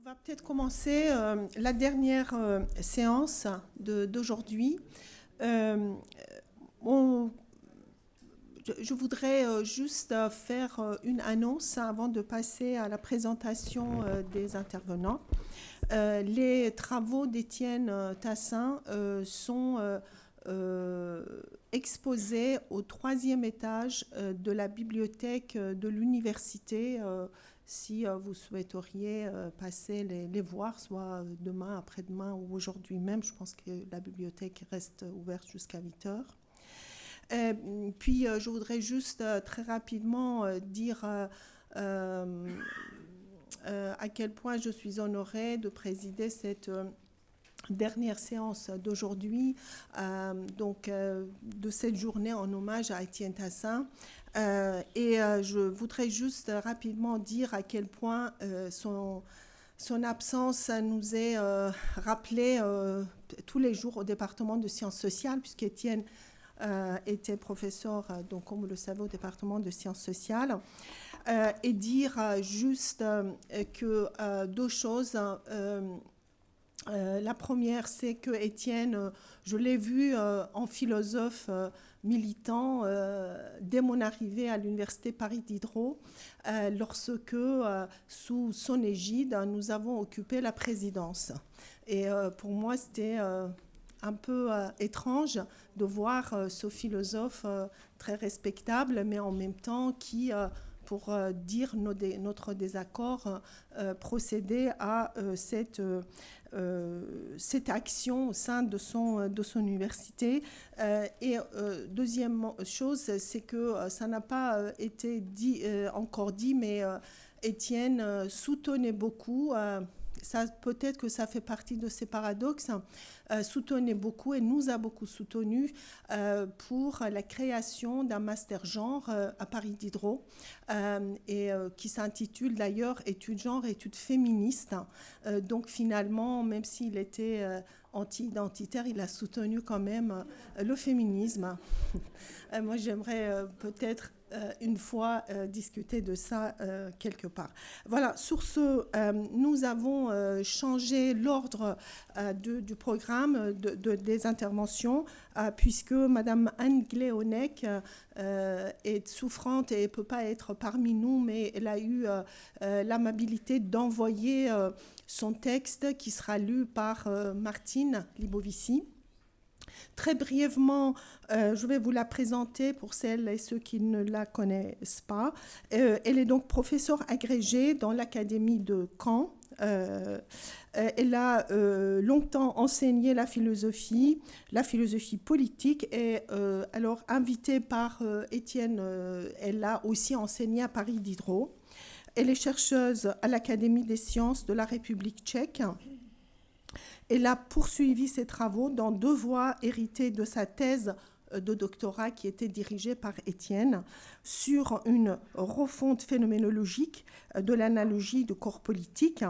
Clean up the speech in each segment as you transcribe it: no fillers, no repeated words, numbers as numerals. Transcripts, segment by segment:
On va peut-être commencer la dernière séance d'aujourd'hui. Euh, on- je voudrais juste faire une annonce avant de passer à la présentation des intervenants. Les travaux d'Étienne Tassin sont euh, exposés au troisième étage de la bibliothèque de l'université. Si vous souhaiteriez passer les voir, soit demain, après-demain ou aujourd'hui même, je pense que la bibliothèque reste ouverte jusqu'à 8 heures. Puis, je voudrais juste très rapidement dire euh, à quel point je suis honorée de présider cette dernière séance d'aujourd'hui, de cette journée en hommage à Étienne Tassin. Je voudrais juste rapidement dire à quel point son absence nous est rappelée tous les jours au département de sciences sociales, puisqu'Étienne était professeur, donc comme vous le savez, au département de sciences sociales. Et dire juste que deux choses. La première, c'est que Étienne, je l'ai vu en philosophe militant dès mon arrivée à l'université Paris Diderot, lorsque, sous son égide, nous avons occupé la présidence. Et pour moi, c'était un peu étrange de voir ce philosophe très respectable, mais en même temps qui, pour dire notre désaccord, procédait à cette action au sein de son université. Deuxième chose, c'est que ça n'a pas été encore dit, mais Étienne soutenait beaucoup. Peut-être que ça fait partie de ces paradoxes, soutenait beaucoup et nous a beaucoup soutenu pour la création d'un master genre à Paris Diderot qui s'intitule d'ailleurs études genre, études féministes. Donc finalement, même s'il était anti-identitaire, il a soutenu quand même le féminisme. Moi, j'aimerais peut-être une fois discuter de ça quelque part. Voilà, sur ce, nous avons changé l'ordre du programme des interventions, puisque Madame Anne Gléonec est souffrante et ne peut pas être parmi nous, mais elle a eu l'amabilité d'envoyer son texte qui sera lu par Martine Libovici. Très brièvement, je vais vous la présenter pour celles et ceux qui ne la connaissent pas. Elle est donc professeure agrégée dans l'Académie de Caen. Elle a longtemps enseigné la philosophie politique et alors invitée par Étienne, elle a aussi enseigné à Paris Diderot. Elle est chercheuse à l'Académie des sciences de la République tchèque. Elle a poursuivi ses travaux dans deux voies héritées de sa thèse de doctorat qui était dirigée par Étienne sur une refonte phénoménologique de l'analogie de corps politique,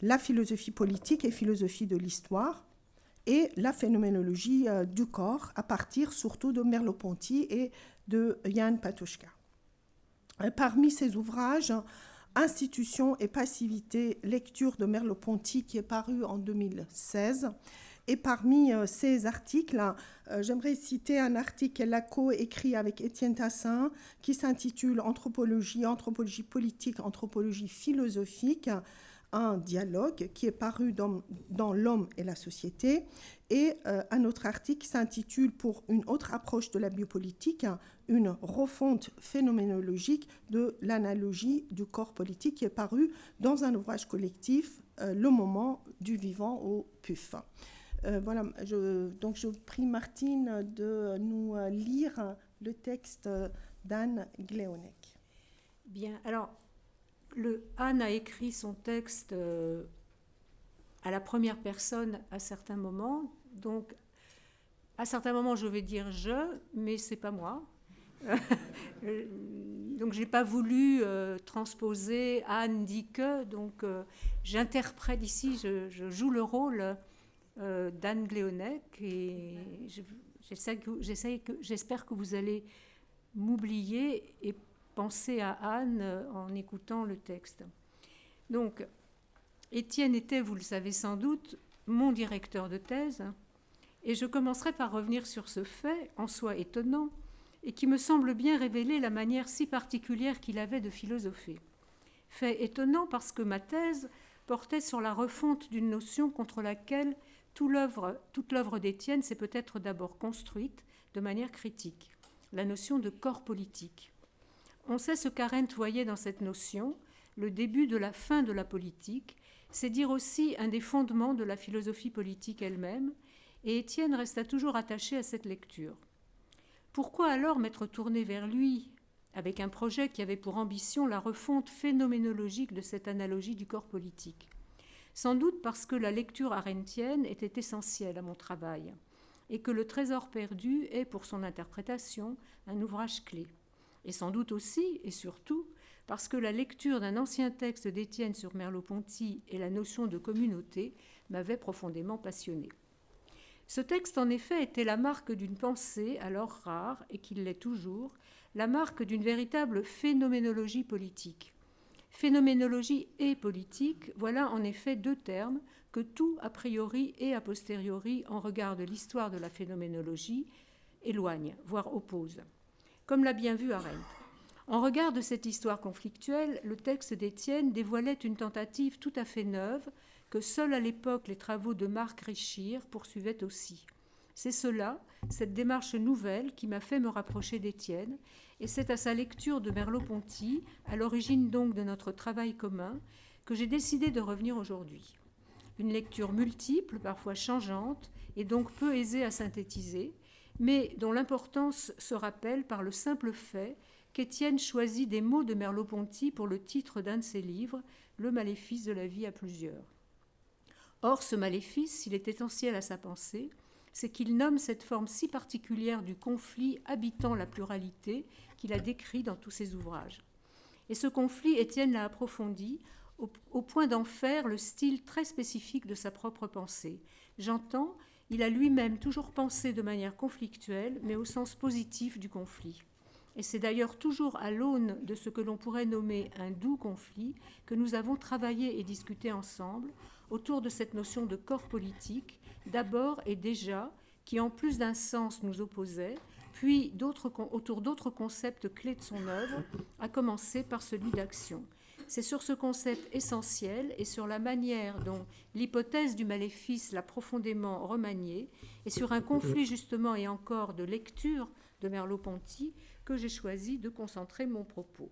la philosophie politique et philosophie de l'histoire, et la phénoménologie du corps à partir surtout de Merleau-Ponty et de Jan Patočka. Parmi ses ouvrages, Institution et passivité, lecture de Merleau-Ponty qui est paru en 2016. Et parmi ces articles, j'aimerais citer un article qu'elle a coécrit avec Étienne Tassin qui s'intitule Anthropologie, anthropologie politique, anthropologie philosophique, un dialogue qui est paru dans L'homme et la société, et un autre article qui s'intitule Pour une autre approche de la biopolitique, une refonte phénoménologique de l'analogie du corps politique, qui est paru dans un ouvrage collectif, Le moment du vivant au PUF. Voilà, donc je prie Martine de nous lire le texte d'Anne Gléonec. Bien, alors, Anne a écrit son texte à la première personne à certains moments. Donc, à certains moments, je vais dire « je », mais ce n'est pas moi. Donc, je n'ai pas voulu transposer « Anne dit que ». Donc, j'interprète ici, je joue le rôle d'Anne Gléonec. Et j'espère que vous allez m'oublier et penser à Anne en écoutant le texte. Donc, Étienne était, vous le savez sans doute, mon directeur de thèse, et je commencerai par revenir sur ce fait, en soi étonnant, et qui me semble bien révéler la manière si particulière qu'il avait de philosopher. Fait étonnant parce que ma thèse portait sur la refonte d'une notion contre laquelle toute l'œuvre d'Étienne s'est peut-être d'abord construite de manière critique, la notion de corps politique. On sait ce qu'Arendt voyait dans cette notion, le début de la fin de la politique, c'est dire aussi un des fondements de la philosophie politique elle-même, et Étienne resta toujours attaché à cette lecture. Pourquoi alors m'être tourné vers lui, avec un projet qui avait pour ambition la refonte phénoménologique de cette analogie du corps politique? Sans doute parce que la lecture arendtienne était essentielle à mon travail, et que Le Trésor perdu est, pour son interprétation, un ouvrage clé. Et sans doute aussi, et surtout, parce que la lecture d'un ancien texte d'Étienne sur Merleau-Ponty et la notion de communauté m'avait profondément passionné. Ce texte, en effet, était la marque d'une pensée, alors rare, et qui l'est toujours, la marque d'une véritable phénoménologie politique. Phénoménologie et politique, voilà en effet deux termes que tout, a priori et a posteriori, en regard de l'histoire de la phénoménologie, éloigne, voire oppose. Comme l'a bien vu Arendt. En regard de cette histoire conflictuelle, le texte d'Étienne dévoilait une tentative tout à fait neuve que seuls à l'époque les travaux de Marc Richir poursuivaient aussi. C'est cela, cette démarche nouvelle, qui m'a fait me rapprocher d'Étienne, et c'est à sa lecture de Merleau-Ponty, à l'origine donc de notre travail commun, que j'ai décidé de revenir aujourd'hui. Une lecture multiple, parfois changeante, et donc peu aisée à synthétiser, mais dont l'importance se rappelle par le simple fait qu'Étienne choisit des mots de Merleau-Ponty pour le titre d'un de ses livres, Le maléfice de la vie à plusieurs. Or, ce maléfice, s'il est essentiel à sa pensée, c'est qu'il nomme cette forme si particulière du conflit habitant la pluralité qu'il a décrit dans tous ses ouvrages. Et ce conflit, Étienne l'a approfondi au point d'en faire le style très spécifique de sa propre pensée. J'entends, il a lui-même toujours pensé de manière conflictuelle, mais au sens positif du conflit. Et c'est d'ailleurs toujours à l'aune de ce que l'on pourrait nommer un doux conflit que nous avons travaillé et discuté ensemble autour de cette notion de corps politique, d'abord et déjà, qui en plus d'un sens nous opposait, puis autour d'autres concepts clés de son œuvre, à commencer par celui d'action. C'est sur ce concept essentiel et sur la manière dont l'hypothèse du maléfice l'a profondément remanié, et sur un conflit justement et encore de lecture de Merleau-Ponty, que j'ai choisi de concentrer mon propos.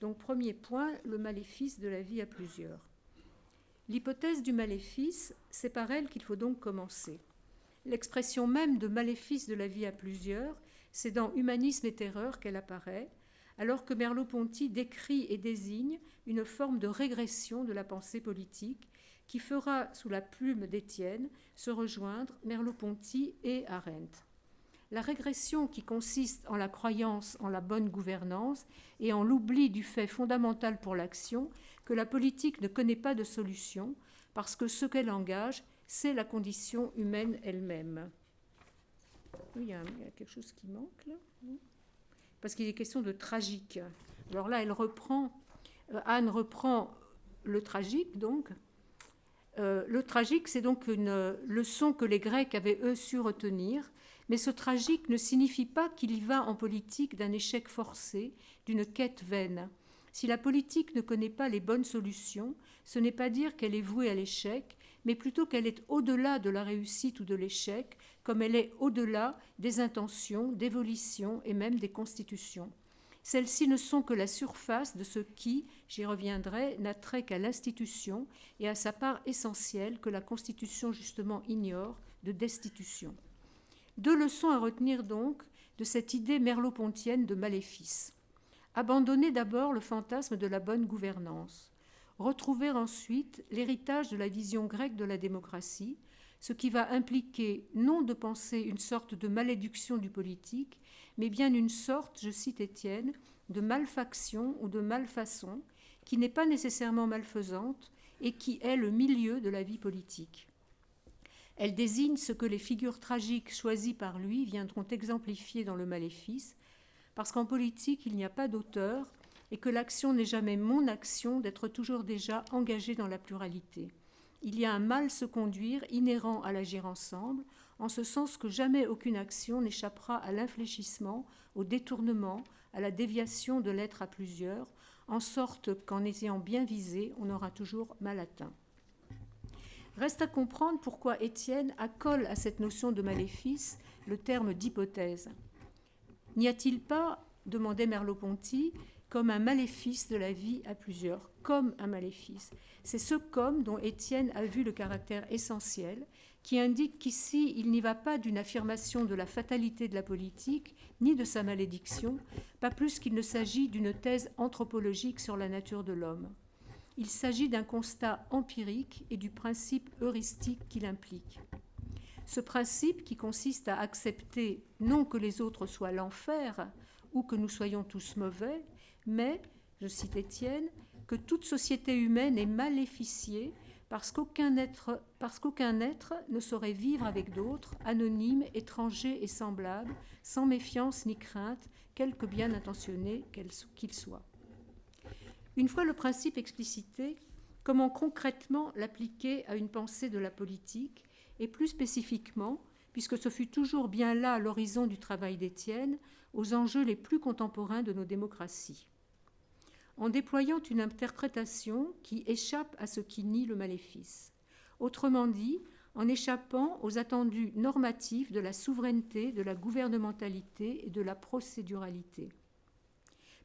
Donc, premier point, le maléfice de la vie à plusieurs. L'hypothèse du maléfice, c'est par elle qu'il faut donc commencer. L'expression même de maléfice de la vie à plusieurs, c'est dans Humanisme et terreur qu'elle apparaît, alors que Merleau-Ponty décrit et désigne une forme de régression de la pensée politique qui fera, sous la plume d'Étienne, se rejoindre Merleau-Ponty et Arendt. La régression qui consiste en la croyance en la bonne gouvernance et en l'oubli du fait fondamental pour l'action que la politique ne connaît pas de solution parce que ce qu'elle engage, c'est la condition humaine elle-même. Oui, il y a quelque chose qui manque là, parce qu'il est question de tragique. Alors là, Anne reprend le tragique donc. Le tragique, c'est donc une leçon que les Grecs avaient eux su retenir. Mais ce tragique ne signifie pas qu'il y va en politique d'un échec forcé, d'une quête vaine. Si la politique ne connaît pas les bonnes solutions, ce n'est pas dire qu'elle est vouée à l'échec, mais plutôt qu'elle est au-delà de la réussite ou de l'échec, comme elle est au-delà des intentions, des volitions et même des constitutions. Celles-ci ne sont que la surface de ce qui, j'y reviendrai, n'a trait qu'à l'institution et à sa part essentielle que la Constitution justement ignore, de destitution. Deux leçons à retenir donc de cette idée merleau-pontienne de maléfice. Abandonner d'abord le fantasme de la bonne gouvernance. Retrouver ensuite l'héritage de la vision grecque de la démocratie, ce qui va impliquer non de penser une sorte de malédiction du politique, mais bien une sorte, je cite Étienne, de malfaction ou de malfaçon, qui n'est pas nécessairement malfaisante et qui est le milieu de la vie politique. Elle désigne ce que les figures tragiques choisies par lui viendront exemplifier dans le maléfice, parce qu'en politique, il n'y a pas d'auteur et que l'action n'est jamais mon action d'être toujours déjà engagée dans la pluralité. Il y a un mal se conduire inhérent à l'agir ensemble, en ce sens que jamais aucune action n'échappera à l'infléchissement, au détournement, à la déviation de l'être à plusieurs, en sorte qu'en ayant bien visé, on aura toujours mal atteint. Reste à comprendre pourquoi Étienne accole à cette notion de maléfice le terme d'hypothèse. N'y a-t-il pas, demandait Merleau-Ponty, comme un maléfice de la vie à plusieurs, comme un maléfice. C'est ce comme dont Étienne a vu le caractère essentiel, qui indique qu'ici, il n'y va pas d'une affirmation de la fatalité de la politique, ni de sa malédiction, pas plus qu'il ne s'agit d'une thèse anthropologique sur la nature de l'homme. Il s'agit d'un constat empirique et du principe heuristique qu'il implique. Ce principe qui consiste à accepter non que les autres soient l'enfer ou que nous soyons tous mauvais, mais, je cite Étienne, que toute société humaine est maléficiée parce qu'aucun être ne saurait vivre avec d'autres, anonymes, étrangers et semblables, sans méfiance ni crainte, quelque bien intentionné qu'il soit. Une fois le principe explicité, comment concrètement l'appliquer à une pensée de la politique, et plus spécifiquement, puisque ce fut toujours bien là l'horizon du travail d'Étienne, aux enjeux les plus contemporains de nos démocraties. En déployant une interprétation qui échappe à ce qui nie le maléfice. Autrement dit, en échappant aux attendus normatifs de la souveraineté, de la gouvernementalité et de la procéduralité.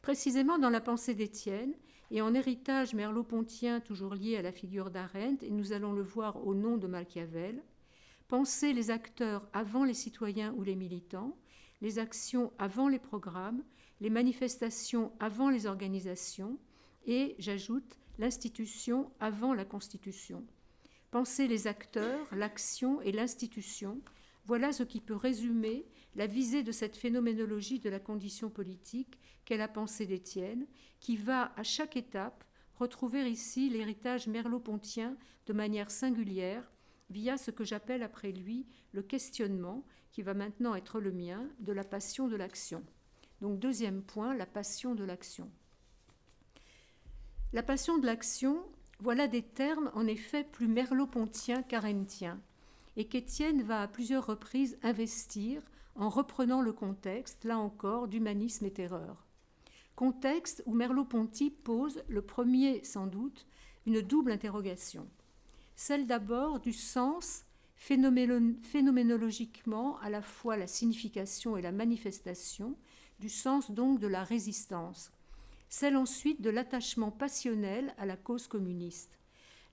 Précisément dans la pensée d'Étienne, et en héritage merleau-pontien toujours lié à la figure d'Arendt, et nous allons le voir au nom de Machiavel, penser les acteurs avant les citoyens ou les militants, les actions avant les programmes, les manifestations avant les organisations et, j'ajoute, l'institution avant la constitution. Penser les acteurs, l'action et l'institution, voilà ce qui peut résumer la visée de cette phénoménologie de la condition politique qu'est la pensée d'Étienne, qui va à chaque étape retrouver ici l'héritage merleau-pontien de manière singulière via ce que j'appelle après lui le questionnement, qui va maintenant être le mien, de la passion de l'action. Donc deuxième point, la passion de l'action. La passion de l'action, voilà des termes en effet plus merleau-pontiens qu'arendtiens, et qu'Étienne va à plusieurs reprises investir en reprenant le contexte, là encore, d'humanisme et terreur. Contexte où Merleau-Ponty pose, le premier sans doute, une double interrogation. Celle d'abord du sens phénoménologiquement à la fois la signification et la manifestation, du sens donc de la résistance. Celle ensuite de l'attachement passionnel à la cause communiste.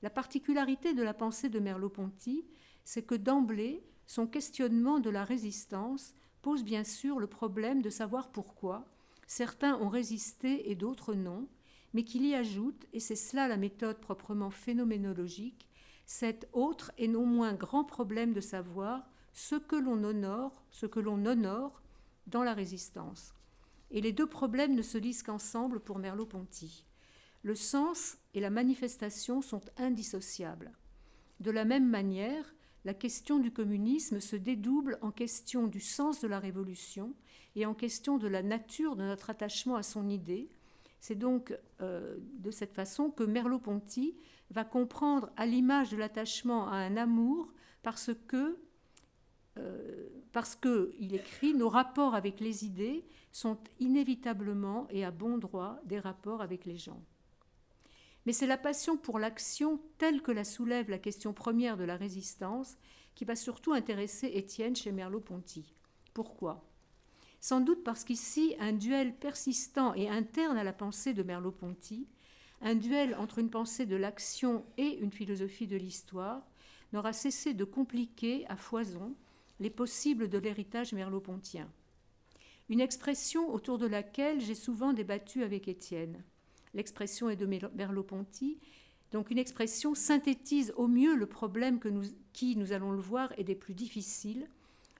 La particularité de la pensée de Merleau-Ponty, c'est que d'emblée, son questionnement de la résistance pose bien sûr le problème de savoir pourquoi certains ont résisté et d'autres non, mais qu'il y ajoute, et c'est cela la méthode proprement phénoménologique, cet autre et non moins grand problème de savoir ce que l'on honore dans la résistance. Et les deux problèmes ne se lisent qu'ensemble pour Merleau-Ponty. Le sens et la manifestation sont indissociables. De la même manière, la question du communisme se dédouble en question du sens de la révolution et en question de la nature de notre attachement à son idée. C'est donc de cette façon que Merleau-Ponty va comprendre à l'image de l'attachement à un amour parce que, il écrit, nos rapports avec les idées sont inévitablement et à bon droit des rapports avec les gens. Mais c'est la passion pour l'action telle que la soulève la question première de la résistance qui va surtout intéresser Étienne chez Merleau-Ponty. Pourquoi ? Sans doute parce qu'ici, un duel persistant et interne à la pensée de Merleau-Ponty, un duel entre une pensée de l'action et une philosophie de l'histoire, n'aura cessé de compliquer à foison les possibles de l'héritage merleau-pontien. Une expression autour de laquelle j'ai souvent débattu avec Étienne. L'expression est de Merleau-Ponty, donc une expression synthétise au mieux le problème qui, nous allons le voir, est des plus difficiles,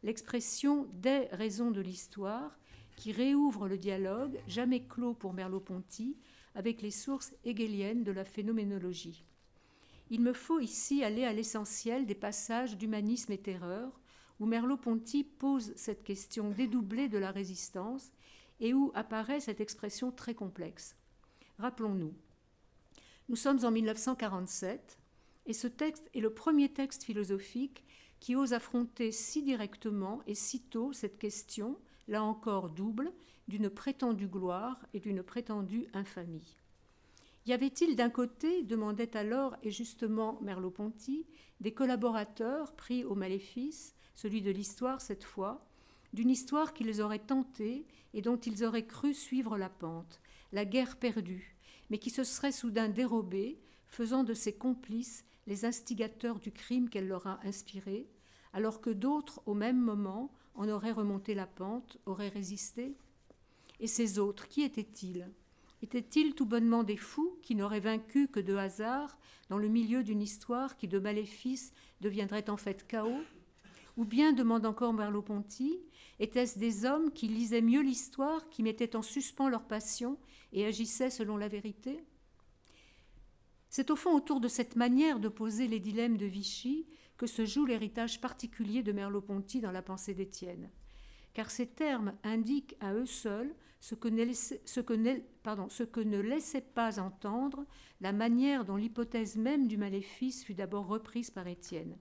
l'expression des raisons de l'histoire, qui réouvre le dialogue, jamais clos pour Merleau-Ponty, avec les sources hegeliennes de la phénoménologie. Il me faut ici aller à l'essentiel des passages d'Humanisme et terreur, où Merleau-Ponty pose cette question dédoublée de la résistance et où apparaît cette expression très complexe. Rappelons-nous, nous sommes en 1947, Et ce texte est le premier texte philosophique qui ose affronter si directement et si tôt cette question, là encore double, d'une prétendue gloire et d'une prétendue infamie. Y avait-il d'un côté, demandait alors et justement Merleau-Ponty, des collaborateurs pris au maléfice, celui de l'histoire cette fois, d'une histoire qu'ils auraient tentée et dont ils auraient cru suivre la pente, la guerre perdue, mais qui se serait soudain dérobée, faisant de ses complices les instigateurs du crime qu'elle leur a inspiré, alors que d'autres, au même moment, en auraient remonté la pente, auraient résisté? Et ces autres, qui étaient-ils? Étaient-ils tout bonnement des fous qui n'auraient vaincu que de hasard dans le milieu d'une histoire qui de maléfice deviendrait en fait chaos? Ou bien, demande encore Merleau-Ponty, étaient-ce des hommes qui lisaient mieux l'histoire, qui mettaient en suspens leur passion et agissaient selon la vérité? C'est au fond autour de cette manière de poser les dilemmes de Vichy que se joue l'héritage particulier de Merleau-Ponty dans la pensée d'Étienne. Car ces termes indiquent à eux seuls ce que ne laissait pas entendre la manière dont l'hypothèse même du maléfice fut d'abord reprise par Étienne.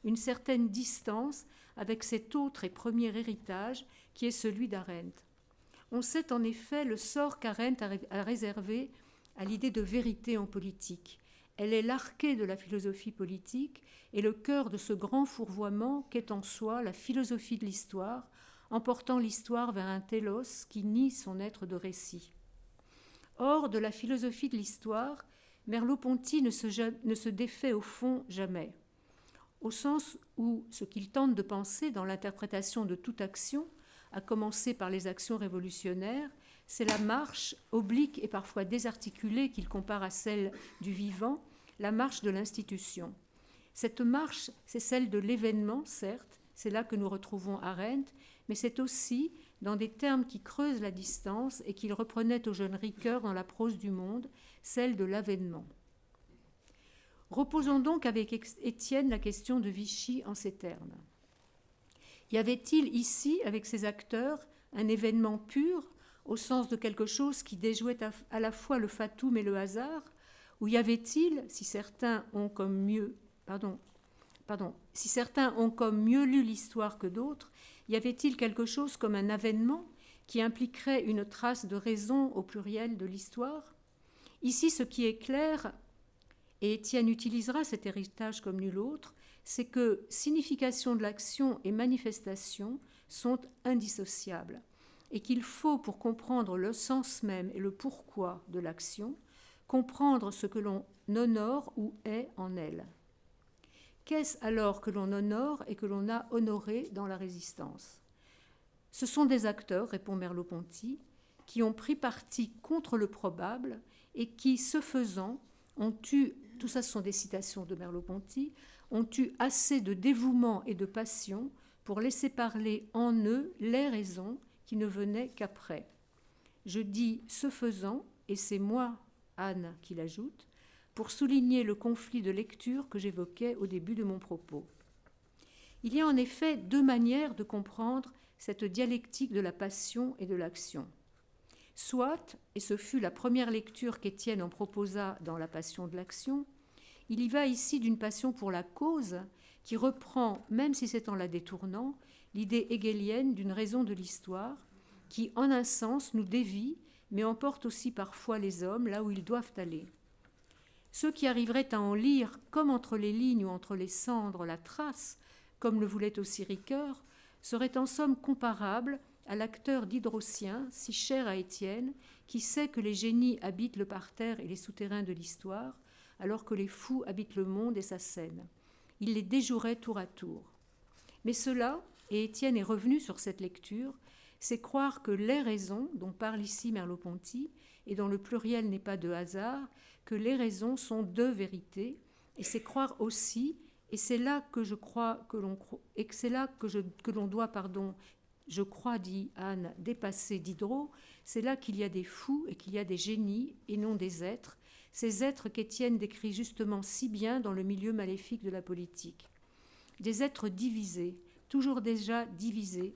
Une certaine distance avec cet autre et premier héritage qui est celui d'Arendt. On sait en effet le sort qu'Arendt a réservé à l'idée de vérité en politique. Elle est l'archet de la philosophie politique et le cœur de ce grand fourvoiement qu'est en soi la philosophie de l'histoire, emportant l'histoire vers un télos qui nie son être de récit. Or, de la philosophie de l'histoire, Merleau-Ponty ne se défait au fond jamais, au sens où ce qu'il tente de penser dans l'interprétation de toute action, à commencer par les actions révolutionnaires, c'est la marche oblique et parfois désarticulée qu'il compare à celle du vivant, la marche de l'institution. Cette marche, c'est celle de l'événement, certes, c'est là que nous retrouvons Arendt, mais c'est aussi, dans des termes qui creusent la distance et qu'il reprenait au jeune Ricoeur dans la prose du Monde, celle de l'avènement. Reposons donc avec Étienne la question de Vichy en ces termes. Y avait-il ici, avec ces acteurs, un événement pur, au sens de quelque chose qui déjouait à la fois le fatum et le hasard, ou y avait-il, si certains ont comme mieux lu l'histoire que d'autres, y avait-il quelque chose comme un avènement qui impliquerait une trace de raison au pluriel de l'histoire? Ici, ce qui est clair, et Étienne utilisera cet héritage comme nul autre, c'est que signification de l'action et manifestation sont indissociables, et qu'il faut, pour comprendre le sens même et le pourquoi de l'action, comprendre ce que l'on honore ou est en elle. Qu'est-ce alors que l'on honore et que l'on a honoré dans la résistance? Ce sont des acteurs, répond Merleau-Ponty, qui ont pris parti contre le probable et qui, ce faisant, ont eu, tout ça ce sont des citations de Merleau-Ponty, ont eu assez de dévouement et de passion pour laisser parler en eux les raisons qui ne venaient qu'après. Je dis ce faisant, et c'est moi, Anne, qui l'ajoute, pour souligner le conflit de lecture que j'évoquais au début de mon propos. Il y a en effet deux manières de comprendre cette dialectique de la passion et de l'action. Soit, et ce fut la première lecture qu'Étienne en proposa dans La Passion de l'action, il y va ici d'une passion pour la cause qui reprend, même si c'est en la détournant, l'idée hegelienne d'une raison de l'histoire qui, en un sens, nous dévie, mais emporte aussi parfois les hommes là où ils doivent aller. Ceux qui arriveraient à en lire, comme entre les lignes ou entre les cendres, la trace, comme le voulait aussi Ricoeur, seraient en somme comparables à l'acteur diderotien, si cher à Étienne, qui sait que les génies habitent le parterre et les souterrains de l'histoire, alors que les fous habitent le monde et sa scène. Il les déjouerait tour à tour. Mais cela, et Étienne est revenu sur cette lecture, c'est croire que les raisons, dont parle ici Merleau-Ponty, et dont le pluriel n'est pas de hasard, que les raisons sont deux vérités, et c'est croire aussi, et c'est là que je crois que l'on et c'est là que l'on doit, je crois, dit Anne, dépasser Diderot, c'est là qu'il y a des fous et qu'il y a des génies et non des êtres, ces êtres qu'Étienne décrit justement si bien dans le milieu maléfique de la politique. Des êtres divisés, toujours déjà divisés,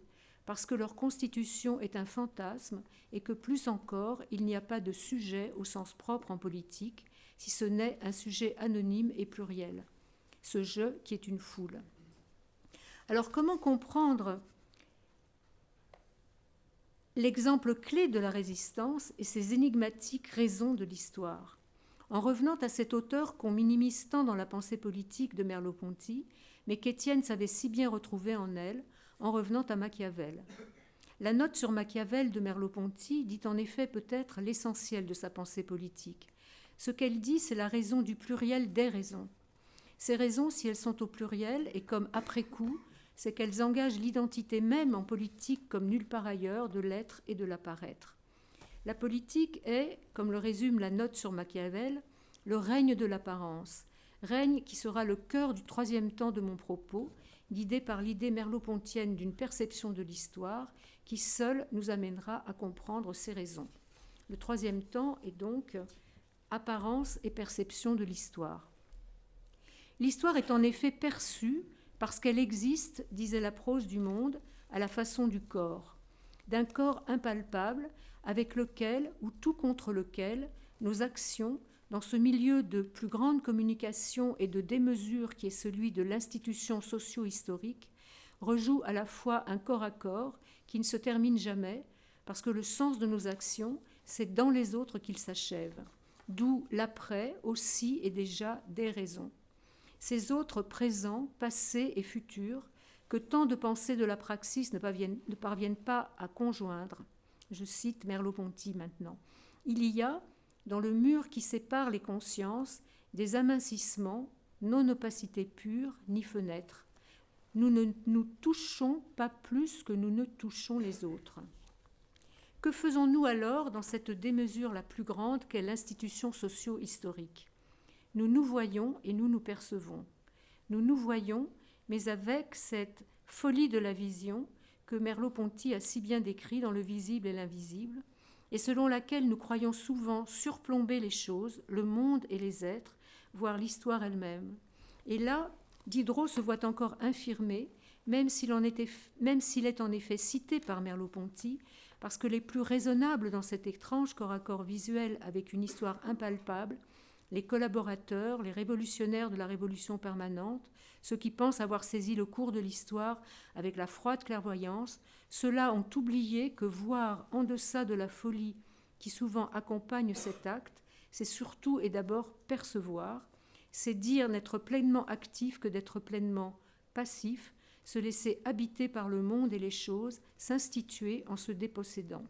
parce que leur constitution est un fantasme et que plus encore, il n'y a pas de sujet au sens propre en politique, si ce n'est un sujet anonyme et pluriel, ce je qui est une foule. Alors comment comprendre l'exemple clé de la résistance et ses énigmatiques raisons de l'histoire? En revenant à cet auteur qu'on minimise tant dans la pensée politique de Merleau-Ponty, mais qu'Étienne savait si bien retrouver en elle, en revenant à Machiavel. La note sur Machiavel de Merleau-Ponty dit en effet peut-être l'essentiel de sa pensée politique. Ce qu'elle dit, c'est la raison du pluriel des raisons. Ces raisons, si elles sont au pluriel, et comme après coup, c'est qu'elles engagent l'identité même en politique comme nulle part ailleurs de l'être et de l'apparaître. La politique est, comme le résume la note sur Machiavel, le règne de l'apparence, règne qui sera le cœur du troisième temps de mon propos, guidé par l'idée merleau-pontienne d'une perception de l'histoire qui seule nous amènera à comprendre ses raisons. Le troisième temps est donc apparence et perception de l'histoire. L'histoire est en effet perçue parce qu'elle existe, disait la prose du Monde, à la façon du corps, d'un corps impalpable avec lequel, ou tout contre lequel, nos actions, dans ce milieu de plus grande communication et de démesure qui est celui de l'institution socio-historique, rejoue à la fois un corps à corps qui ne se termine jamais, parce que le sens de nos actions, c'est dans les autres qu'il s'achève, d'où l'après aussi et déjà des raisons. Ces autres présents, passés et futurs, que tant de pensées de la praxis ne parviennent pas à conjoindre. Je cite Merleau-Ponty maintenant. Il y a, dans le mur qui sépare les consciences, des amincissements, non opacité pure, ni fenêtre. Nous ne nous touchons pas plus que nous ne touchons les autres. Que faisons-nous alors dans cette démesure la plus grande qu'est l'institution socio-historique ? Nous nous voyons et nous nous percevons. Nous nous voyons, mais avec cette folie de la vision que Merleau-Ponty a si bien décrit dans Le visible et l'invisible, et selon laquelle nous croyons souvent surplomber les choses, le monde et les êtres, voire l'histoire elle-même. Et là, Diderot se voit encore infirmé, même s'il est en effet cité par Merleau-Ponty, parce que les plus raisonnables dans cet étrange corps à corps visuel avec une histoire impalpable, les collaborateurs, les révolutionnaires de la révolution permanente, ceux qui pensent avoir saisi le cours de l'histoire avec la froide clairvoyance, ceux-là ont oublié que voir en deçà de la folie qui souvent accompagne cet acte, c'est surtout et d'abord percevoir, c'est dire n'être pleinement actif que d'être pleinement passif, se laisser habiter par le monde et les choses, s'instituer en se dépossédant.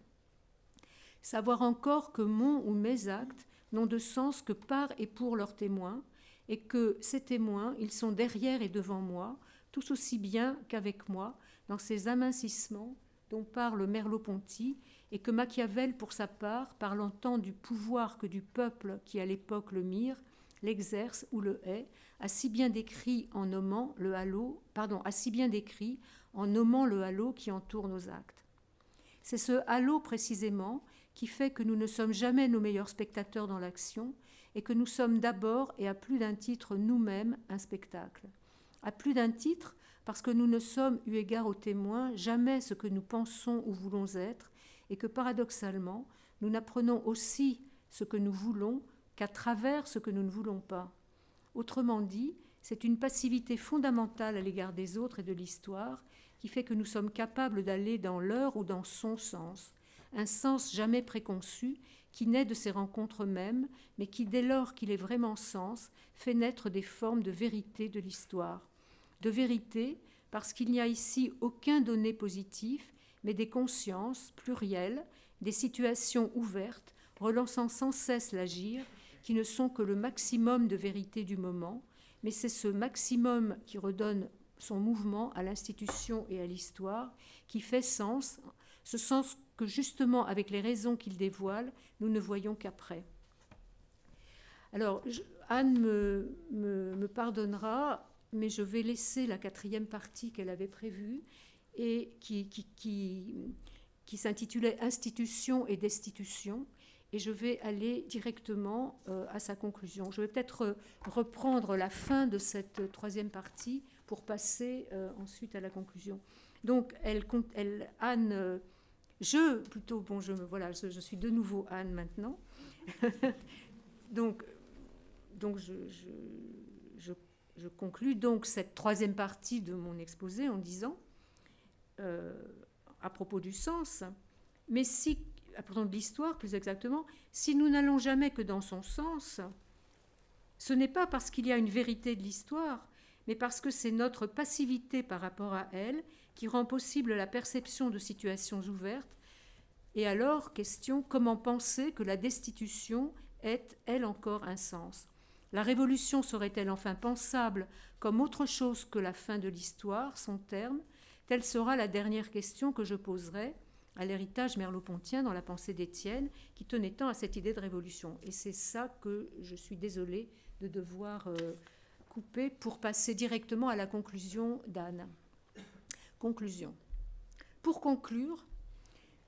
Savoir encore que mon ou mes actes n'ont de sens que par et pour leurs témoins, et que ces témoins, ils sont derrière et devant moi, tous aussi bien qu'avec moi, dans ces amincissements dont parle Merleau-Ponty, et que Machiavel, pour sa part, parlant tant du pouvoir que du peuple qui à l'époque le mire, l'exerce ou le hait, a si bien décrit en nommant le halo qui entoure nos actes. C'est ce halo précisément qui fait que nous ne sommes jamais nos meilleurs spectateurs dans l'action et que nous sommes d'abord et à plus d'un titre nous-mêmes un spectacle. À plus d'un titre parce que nous ne sommes, eu égard aux témoins, jamais ce que nous pensons ou voulons être et que paradoxalement, nous n'apprenons aussi ce que nous voulons qu'à travers ce que nous ne voulons pas. Autrement dit, c'est une passivité fondamentale à l'égard des autres et de l'histoire qui fait que nous sommes capables d'aller dans leur ou dans son sens, un sens jamais préconçu qui naît de ces rencontres mêmes, mais qui, dès lors qu'il est vraiment sens, fait naître des formes de vérité de l'histoire. De vérité parce qu'il n'y a ici aucun donné positif, mais des consciences plurielles, des situations ouvertes, relançant sans cesse l'agir, qui ne sont que le maximum de vérité du moment, mais c'est ce maximum qui redonne son mouvement à l'institution et à l'histoire, qui fait sens, ce sens que justement avec les raisons qu'il dévoile, nous ne voyons qu'après. Alors, Anne me pardonnera, mais je vais laisser la quatrième partie qu'elle avait prévue et qui s'intitulait « Institution et destitution », et je vais aller directement à sa conclusion. Je vais peut-être reprendre la fin de cette troisième partie pour passer ensuite à la conclusion. Donc, Anne, je suis de nouveau Anne maintenant. donc je conclus donc cette troisième partie de mon exposé en disant, à propos du sens, mais si, à propos de l'histoire plus exactement, si nous n'allons jamais que dans son sens, ce n'est pas parce qu'il y a une vérité de l'histoire, mais parce que c'est notre passivité par rapport à elle qui rend possible la perception de situations ouvertes. Et alors, question, comment penser que la destitution ait, elle encore, un sens ? La révolution serait-elle enfin pensable comme autre chose que la fin de l'histoire, son terme ? Telle sera la dernière question que je poserai à l'héritage merleau-pontien dans la pensée d'Étienne, qui tenait tant à cette idée de révolution. Et c'est ça que je suis désolée de devoir couper pour passer directement à la conclusion d'Anne. Conclusion. Pour conclure,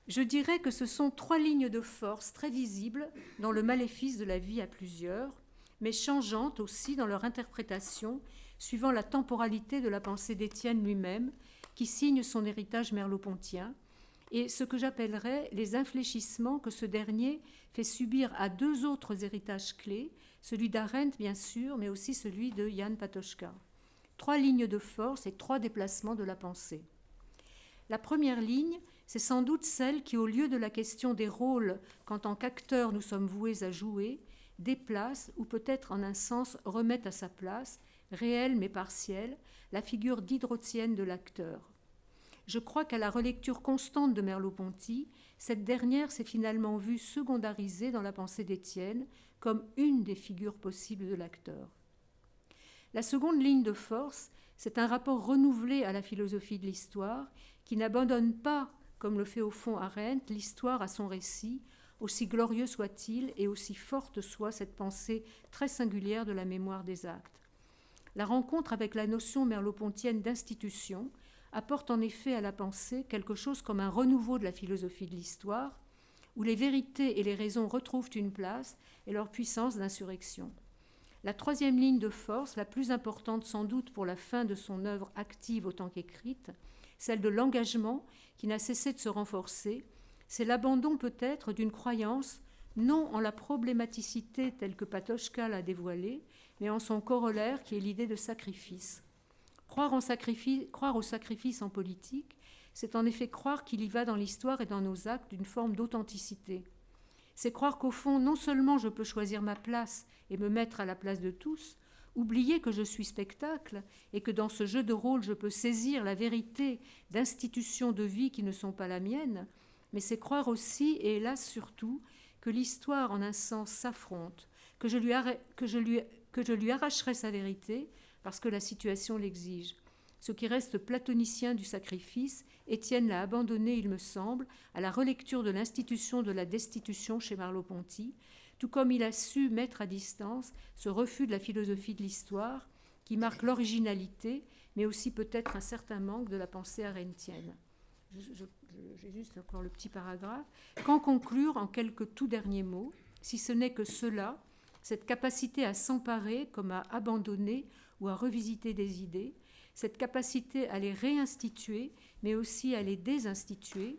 je dirais que ce sont 3 lignes de force très visibles dans le maléfice de la vie à plusieurs, mais changeantes aussi dans leur interprétation, suivant la temporalité de la pensée d'Étienne lui-même, qui signe son héritage merleau-pontien, et ce que j'appellerais les infléchissements que ce dernier fait subir à 2 autres héritages clés, celui d'Arendt bien sûr, mais aussi celui de Jan Patočka. 3 lignes de force et 3 déplacements de la pensée. La première ligne, c'est sans doute celle qui, au lieu de la question des rôles qu'en tant qu'acteurs nous sommes voués à jouer, déplace, ou peut-être en un sens remet à sa place, réelle mais partielle, la figure diderottienne de l'acteur. Je crois qu'à la relecture constante de Merleau-Ponty, cette dernière s'est finalement vue secondarisée dans la pensée d'Étienne comme une des figures possibles de l'acteur. La seconde ligne de force, c'est un rapport renouvelé à la philosophie de l'histoire qui n'abandonne pas, comme le fait au fond Arendt, l'histoire à son récit, aussi glorieux soit-il et aussi forte soit cette pensée très singulière de la mémoire des actes. La rencontre avec la notion merleau-pontienne d'institution apporte en effet à la pensée quelque chose comme un renouveau de la philosophie de l'histoire, où les vérités et les raisons retrouvent une place et leur puissance d'insurrection. La troisième ligne de force, la plus importante sans doute pour la fin de son œuvre active autant qu'écrite, celle de l'engagement qui n'a cessé de se renforcer, c'est l'abandon peut-être d'une croyance non en la problématicité telle que Patočka l'a dévoilée, mais en son corollaire qui est l'idée de sacrifice. Croire au sacrifice en politique, c'est en effet croire qu'il y va dans l'histoire et dans nos actes d'une forme d'authenticité. C'est croire qu'au fond, non seulement je peux choisir ma place et me mettre à la place de tous, oublier que je suis spectacle et que dans ce jeu de rôle je peux saisir la vérité d'institutions de vie qui ne sont pas la mienne, mais c'est croire aussi, et hélas surtout, que l'histoire en un sens s'affronte, que je lui arracherai sa vérité parce que la situation l'exige. Ce qui reste platonicien du sacrifice, Étienne l'a abandonné, il me semble, à la relecture de l'institution de la destitution chez Merleau-Ponty, tout comme il a su mettre à distance ce refus de la philosophie de l'histoire qui marque l'originalité, mais aussi peut-être un certain manque de la pensée arendtienne. J'ai juste encore le petit paragraphe. Qu'en conclure en quelques tout derniers mots, si ce n'est que cela, cette capacité à s'emparer comme à abandonner ou à revisiter des idées, cette capacité à les réinstituer, mais aussi à les désinstituer,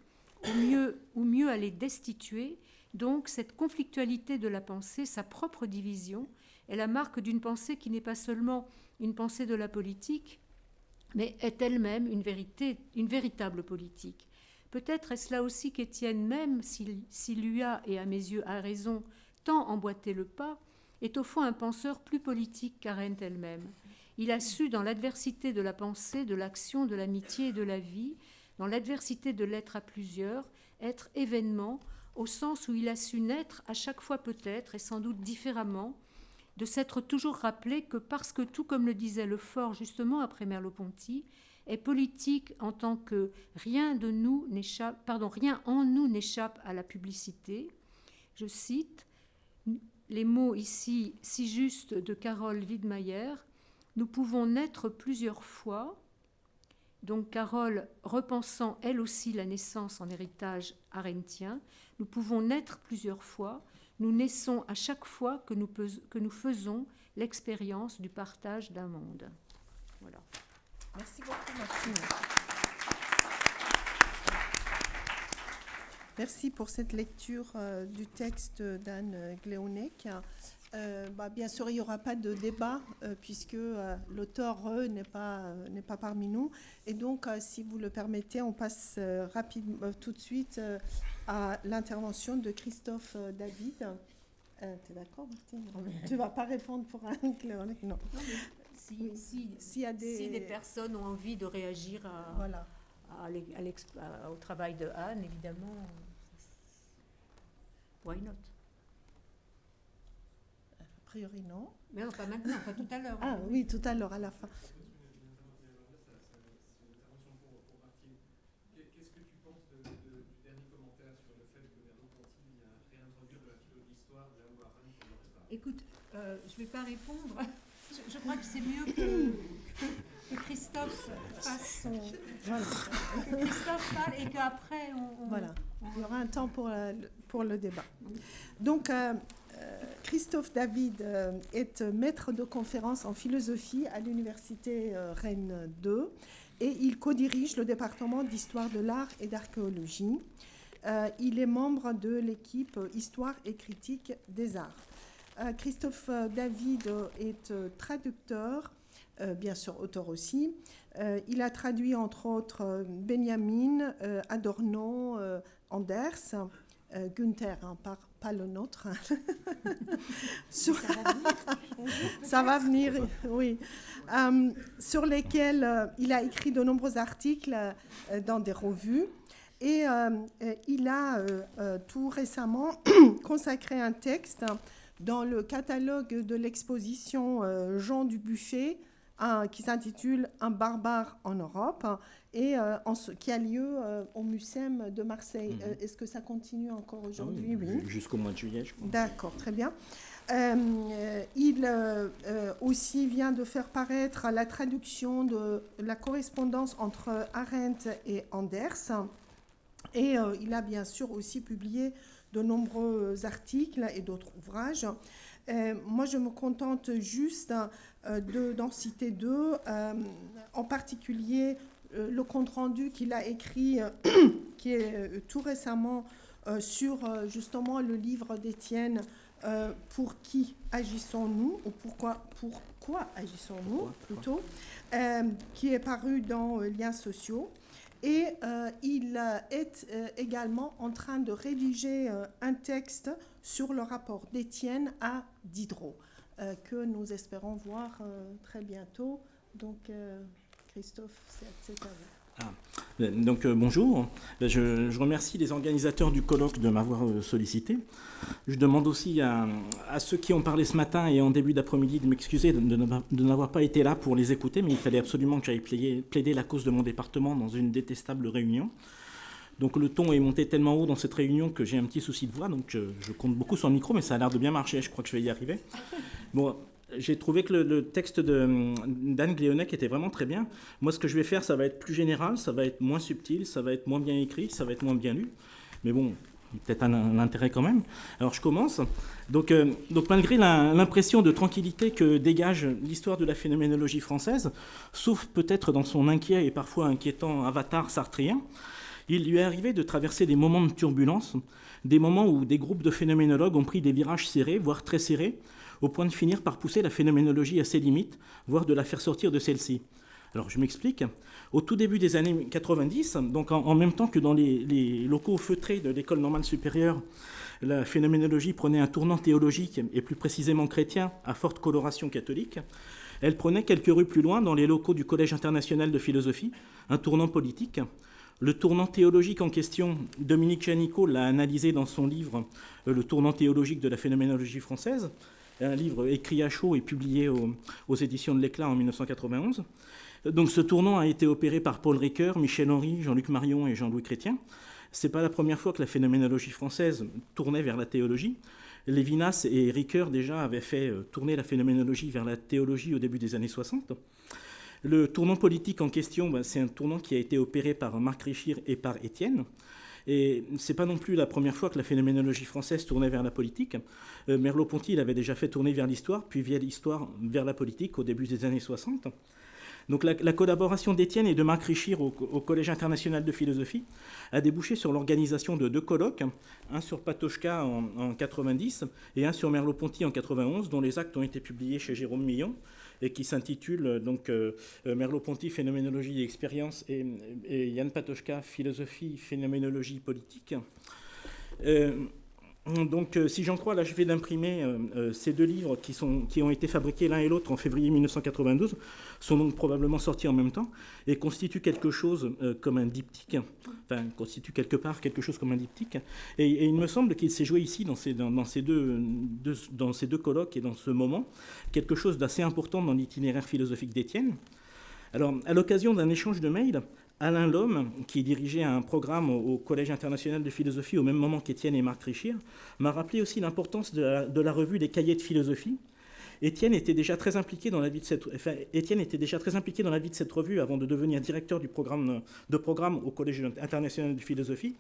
ou mieux à les destituer, donc cette conflictualité de la pensée, sa propre division, est la marque d'une pensée qui n'est pas seulement une pensée de la politique, mais est elle-même une véritable politique. Peut-être est-ce là aussi qu'Étienne même, s'il lui a, et à mes yeux a raison, tant emboîté le pas, est au fond un penseur plus politique qu'Arendt elle-même. Il a su, dans l'adversité de la pensée, de l'action, de l'amitié et de la vie, dans l'adversité de l'être à plusieurs, être événement, au sens où il a su naître à chaque fois peut-être, et sans doute différemment, de s'être toujours rappelé que parce que tout comme le disait Lefort justement après Merleau-Ponty, est politique en tant que rien en nous n'échappe à la publicité. Je cite les mots ici si justes de Carole Wiedemeyer, nous pouvons naître plusieurs fois. Donc Carole, repensant elle aussi la naissance en héritage arendtien, nous pouvons naître plusieurs fois, nous naissons à chaque fois que nous faisons l'expérience du partage d'un monde. Voilà. Merci beaucoup, Martine. Merci pour cette lecture du texte d'Anne Gleonek. Bien sûr, il n'y aura pas de débat puisque l'auteur n'est pas parmi nous. Et donc, si vous le permettez, on passe rapidement tout de suite à l'intervention de Christophe David. Tu es d'accord, Martine? Tu ne vas pas répondre pour Anne Gleonek? Non. Si des personnes ont envie de réagir au travail de Anne, évidemment, why not? A priori, non. Mais non, pas maintenant, pas tout à l'heure. Ah oui, tout à l'heure, à la fin. Qu'est-ce que tu penses du dernier commentaire sur le fait que Merleau-Ponty vient réintroduire de la philo de l'histoire là où Arendt ne l'aurait pas? Écoute, je ne vais pas répondre. Je crois que c'est mieux que Christophe fasse son... Voilà. Que Christophe parle et qu'après Voilà, il y aura un temps pour le débat. Donc, Christophe David est maître de conférences en philosophie à l'université Rennes 2 et il co-dirige le département d'histoire de l'art et d'archéologie. Il est membre de l'équipe Histoire et critique des arts. Christophe David est traducteur, bien sûr auteur aussi. Il a traduit entre autres Benjamin, Adorno, Anders, Günther, pas le nôtre. Ça va venir, oui. Sur lesquels il a écrit de nombreux articles dans des revues. Et il a tout récemment consacré un texte dans le catalogue de l'exposition Jean Dubuffet, qui s'intitule « Un barbare en Europe » et qui a lieu au Mucem de Marseille. Est-ce que ça continue encore aujourd'hui? Oui. Jusqu'au mois de juillet, je crois. D'accord, très bien. Il aussi vient de faire paraître la traduction de la correspondance entre Arendt et Anders. Et il a bien sûr aussi publié de nombreux articles et d'autres ouvrages. Moi, je me contente juste d'en citer deux, en particulier le compte-rendu qu'il a écrit, qui est tout récemment sur justement le livre d'Étienne « Pour qui agissons-nous » ou pourquoi agissons-nous plutôt, qui est paru dans Liens sociaux. Et il est également en train de rédiger un texte sur le rapport d'Étienne à Diderot, que nous espérons voir très bientôt. Donc, Christophe, c'est à vous. Donc, bonjour. Je remercie les organisateurs du colloque de m'avoir sollicité. Je demande aussi à ceux qui ont parlé ce matin et en début d'après-midi de m'excuser de n'avoir pas été là pour les écouter, mais il fallait absolument que j'aille plaider la cause de mon département dans une détestable réunion. Donc le ton est monté tellement haut dans cette réunion que j'ai un petit souci de voix, donc je compte beaucoup sur le micro, mais ça a l'air de bien marcher, je crois que je vais y arriver. Bon, j'ai trouvé que le texte d'Anne Gleonek était vraiment très bien. Moi, ce que je vais faire, ça va être plus général, ça va être moins subtil, ça va être moins bien écrit, ça va être moins bien lu. Mais bon, peut-être un intérêt quand même. Alors, je commence. Donc malgré l'impression de tranquillité que dégage l'histoire de la phénoménologie française, sauf peut-être dans son inquiet et parfois inquiétant avatar sartrien, il lui est arrivé de traverser des moments de turbulence, des moments où des groupes de phénoménologues ont pris des virages serrés, voire très serrés, au point de finir par pousser la phénoménologie à ses limites, voire de la faire sortir de celle-ci. Alors je m'explique. Au tout début des années 90, donc en même temps que dans les locaux feutrés de l'École normale supérieure, la phénoménologie prenait un tournant théologique et plus précisément chrétien à forte coloration catholique. Elle prenait quelques rues plus loin, dans les locaux du Collège international de philosophie, un tournant politique. Le tournant théologique en question, Dominique Janicot l'a analysé dans son livre « Le tournant théologique de la phénoménologie française », un livre écrit à chaud et publié aux éditions de l'Éclat en 1991. Donc ce tournant a été opéré par Paul Ricoeur, Michel Henry, Jean-Luc Marion et Jean-Louis Chrétien. Ce n'est pas la première fois que la phénoménologie française tournait vers la théologie. Lévinas et Ricoeur déjà avaient fait tourner la phénoménologie vers la théologie au début des années 60. Le tournant politique en question, c'est un tournant qui a été opéré par Marc Richir et par Étienne. Et ce n'est pas non plus la première fois que la phénoménologie française tournait vers la politique. Merleau-Ponty l'avait déjà fait tourner vers l'histoire, puis via l'histoire vers la politique au début des années 60. Donc la collaboration d'Étienne et de Marc Richir au Collège international de philosophie a débouché sur l'organisation de 2 colloques, un sur Patočka en 90 et un sur Merleau-Ponty en 91, dont les actes ont été publiés chez Jérôme Millon et qui s'intitulent donc Merleau-Ponty, phénoménologie et expérience, et Jan Patočka, philosophie, phénoménologie politique. Donc, si j'en crois l'achevé d'imprimer, ces 2 livres qui ont été fabriqués l'un et l'autre en février 1992 sont donc probablement sortis en même temps et constituent quelque chose comme un diptyque, enfin, constituent quelque part quelque chose comme un diptyque. Et il me semble qu'il s'est joué ici, dans ces deux colloques et dans ce moment, quelque chose d'assez important dans l'itinéraire philosophique d'Étienne. Alors, à l'occasion d'un échange de mails, Alain Lhomme, qui dirigeait un programme au Collège international de philosophie au même moment qu'Étienne et Marc Richir, m'a rappelé aussi l'importance de la revue des cahiers de philosophie. Étienne était déjà très impliqué dans la vie de cette revue avant de devenir directeur du programme au Collège international de philosophie.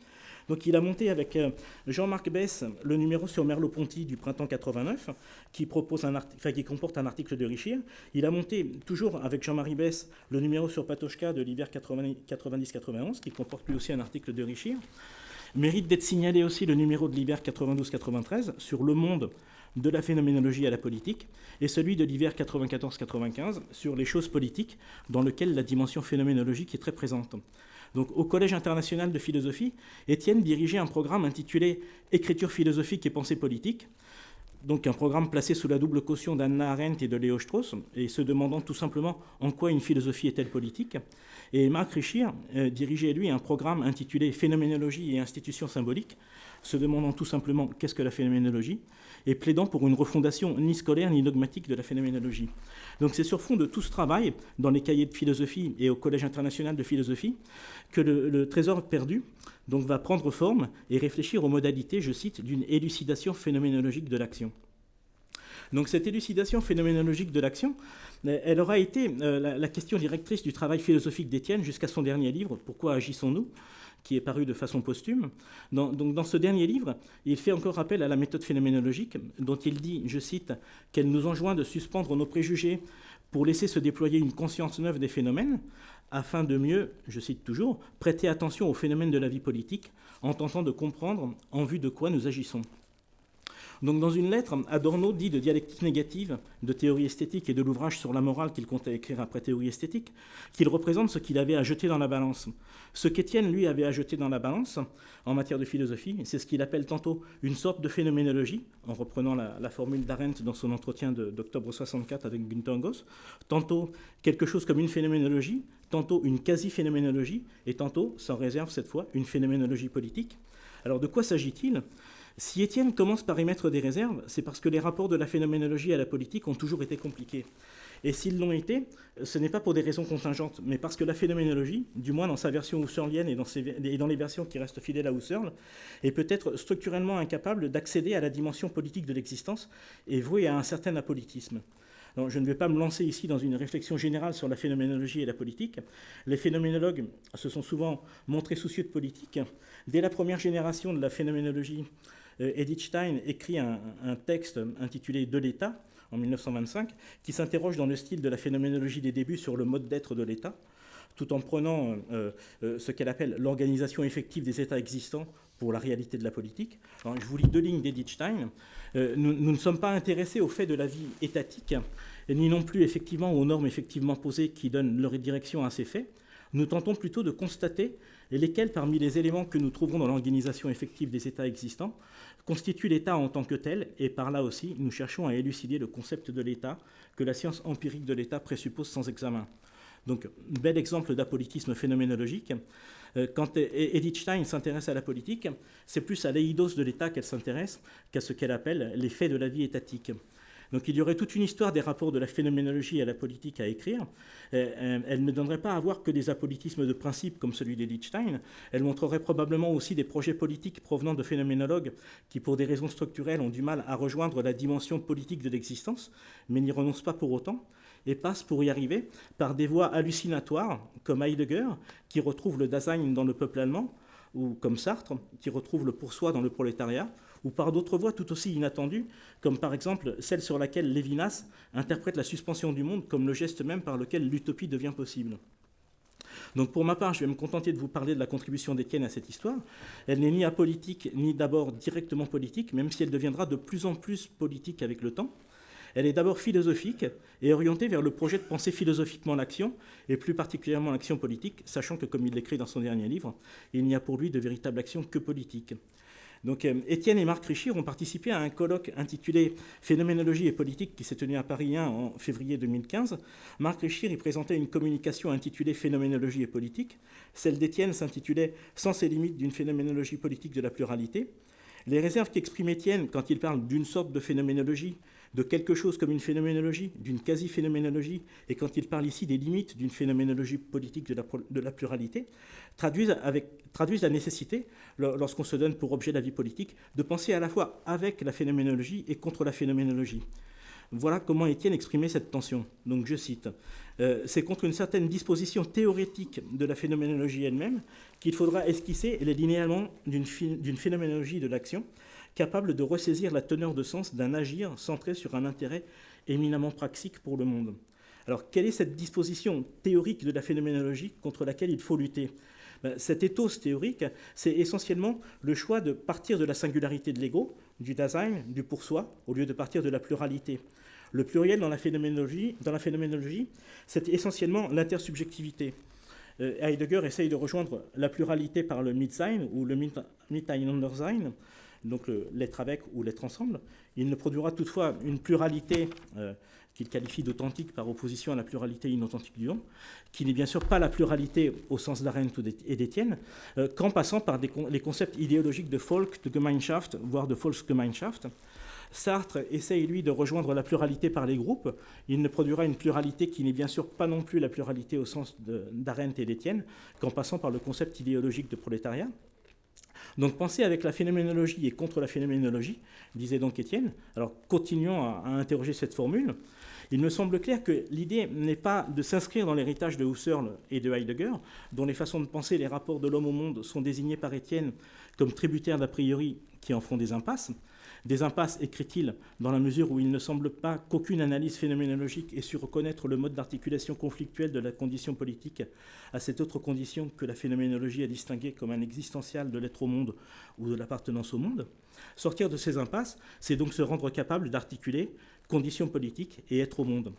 Donc il a monté avec Jean-Marc Besse le numéro sur Merleau-Ponty du printemps 89, qui comporte un article de Richir. Il a monté, toujours avec Jean-Marie Besse, le numéro sur Patočka de l'hiver 90-91, qui comporte lui aussi un article de Richir. Mérite d'être signalé aussi le numéro de l'hiver 92-93 sur Le Monde, de la phénoménologie à la politique, et celui de l'hiver 94-95 sur les choses politiques, dans lequel la dimension phénoménologique est très présente. Donc, au Collège international de philosophie, Étienne dirigeait un programme intitulé « Écriture philosophique et pensée politique », donc un programme placé sous la double caution d'Hannah Arendt et de Léo Strauss, et se demandant tout simplement en quoi une philosophie est-elle politique. Et Marc Richir dirigeait, lui, un programme intitulé « Phénoménologie et institutions symboliques », se demandant tout simplement qu'est-ce que la phénoménologie, et plaidant pour une refondation ni scolaire ni dogmatique de la phénoménologie. Donc c'est sur fond de tout ce travail, dans les cahiers de philosophie et au Collège international de philosophie, que le Trésor perdu donc, va prendre forme et réfléchir aux modalités, je cite, d'une élucidation phénoménologique de l'action. Donc cette élucidation phénoménologique de l'action, elle aura été la question directrice du travail philosophique d'Étienne jusqu'à son dernier livre, « Pourquoi agissons-nous ?», qui est paru de façon posthume. Donc dans ce dernier livre, il fait encore appel à la méthode phénoménologique, dont il dit, je cite, qu'elle nous enjoint de suspendre nos préjugés pour laisser se déployer une conscience neuve des phénomènes, afin de mieux, je cite toujours, prêter attention aux phénomènes de la vie politique, en tentant de comprendre en vue de quoi nous agissons. Donc, dans une lettre, Adorno dit de dialectique négative, de théorie esthétique et de l'ouvrage sur la morale qu'il comptait écrire après théorie esthétique, qu'il représente ce qu'il avait à jeter dans la balance. Ce qu'Étienne, lui, avait à jeter dans la balance en matière de philosophie, c'est ce qu'il appelle tantôt une sorte de phénoménologie, en reprenant la formule d'Arendt dans son entretien d'octobre 64 avec Günther Goss, tantôt quelque chose comme une phénoménologie, tantôt une quasi-phénoménologie, et tantôt, sans réserve cette fois, une phénoménologie politique. Alors de quoi s'agit-il ? Si Étienne commence par émettre des réserves, c'est parce que les rapports de la phénoménologie à la politique ont toujours été compliqués. Et s'ils l'ont été, ce n'est pas pour des raisons contingentes, mais parce que la phénoménologie, du moins dans sa version husserlienne et dans les versions qui restent fidèles à Husserl, est peut-être structurellement incapable d'accéder à la dimension politique de l'existence et vouée à un certain apolitisme. Alors, je ne vais pas me lancer ici dans une réflexion générale sur la phénoménologie et la politique. Les phénoménologues se sont souvent montrés soucieux de politique. Dès la première génération de la phénoménologie, Edith Stein écrit un texte intitulé « De l'État » en 1925, qui s'interroge dans le style de la phénoménologie des débuts sur le mode d'être de l'État, tout en prenant ce qu'elle appelle l'organisation effective des États existants pour la réalité de la politique. Alors, je vous lis 2 lignes d'Edith Stein. Nous ne sommes pas intéressés au fait de la vie étatique, ni non plus effectivement aux normes effectivement posées qui donnent leur direction à ces faits. Nous tentons plutôt de constater lesquels, parmi les éléments que nous trouverons dans l'organisation effective des États existants, constituent l'État en tant que tel, et par là aussi, nous cherchons à élucider le concept de l'État que la science empirique de l'État présuppose sans examen. Donc, bel exemple d'apolitisme phénoménologique. Quand Edith Stein s'intéresse à la politique, c'est plus à l'éidos de l'État qu'elle s'intéresse qu'à ce qu'elle appelle les faits de la vie étatique. Donc il y aurait toute une histoire des rapports de la phénoménologie à la politique à écrire. Elle ne donnerait pas à voir que des apolitismes de principe comme celui d'Edith Stein. Elle montrerait probablement aussi des projets politiques provenant de phénoménologues qui, pour des raisons structurelles, ont du mal à rejoindre la dimension politique de l'existence, mais n'y renoncent pas pour autant, et passent pour y arriver par des voies hallucinatoires, comme Heidegger, qui retrouve le Dasein dans le peuple allemand, ou comme Sartre, qui retrouve le pour-soi dans le prolétariat, ou par d'autres voies tout aussi inattendues, comme par exemple celle sur laquelle Lévinas interprète la suspension du monde comme le geste même par lequel l'utopie devient possible. Donc pour ma part, je vais me contenter de vous parler de la contribution d'Étienne à cette histoire. Elle n'est ni apolitique, ni d'abord directement politique, même si elle deviendra de plus en plus politique avec le temps. Elle est d'abord philosophique et orientée vers le projet de penser philosophiquement l'action, et plus particulièrement l'action politique, sachant que, comme il l'écrit dans son dernier livre, il n'y a pour lui de véritable action que politique. Donc Étienne et Marc Richir ont participé à un colloque intitulé « Phénoménologie et politique » qui s'est tenu à Paris 1 en février 2015. Marc Richir y présentait une communication intitulée « Phénoménologie et politique ». Celle d'Étienne s'intitulait « Sens et limites d'une phénoménologie politique de la pluralité ». Les réserves qu'exprime Étienne quand il parle d'une sorte de phénoménologie, de quelque chose comme une phénoménologie, d'une quasi-phénoménologie, et quand il parle ici des limites d'une phénoménologie politique de la pluralité, traduisent la nécessité, lorsqu'on se donne pour objet la vie politique, de penser à la fois avec la phénoménologie et contre la phénoménologie. Voilà comment Étienne exprimait cette tension. Donc je cite, c'est contre une certaine disposition théorétique de la phénoménologie elle-même qu'il faudra esquisser les linéaments d'une phénoménologie de l'action, capable de ressaisir la teneur de sens d'un agir centré sur un intérêt éminemment praxique pour le monde. Alors, quelle est cette disposition théorique de la phénoménologie contre laquelle il faut lutter ? Cet ethos théorique, c'est essentiellement le choix de partir de la singularité de l'ego, du Dasein, du pour soi, au lieu de partir de la pluralité. Le pluriel dans la phénoménologie, c'est essentiellement l'intersubjectivité. Heidegger essaye de rejoindre la pluralité par le Mitsein ou le Miteinandersein, donc l'être avec ou l'être ensemble. Il ne produira toutefois une pluralité qu'il qualifie d'authentique par opposition à la pluralité inauthentique du nom, qui n'est bien sûr pas la pluralité au sens d'Arendt et d'Étienne, qu'en passant par les concepts idéologiques de Volk, de Gemeinschaft, voire de Volksgemeinschaft. Sartre essaye, lui, de rejoindre la pluralité par les groupes. Il ne produira une pluralité qui n'est bien sûr pas non plus la pluralité au sens d'Arendt et d'Étienne, qu'en passant par le concept idéologique de prolétariat. Donc penser avec la phénoménologie et contre la phénoménologie, disait donc Étienne. Alors continuons à interroger cette formule. Il me semble clair que l'idée n'est pas de s'inscrire dans l'héritage de Husserl et de Heidegger, dont les façons de penser les rapports de l'homme au monde sont désignés par Étienne comme tributaires d'a priori qui en font des impasses. Des impasses, écrit-il, dans la mesure où il ne semble pas qu'aucune analyse phénoménologique ait su reconnaître le mode d'articulation conflictuel de la condition politique à cette autre condition que la phénoménologie a distinguée comme un existentiel de l'être au monde ou de l'appartenance au monde. Sortir de ces impasses, c'est donc se rendre capable d'articuler condition politique et être au monde.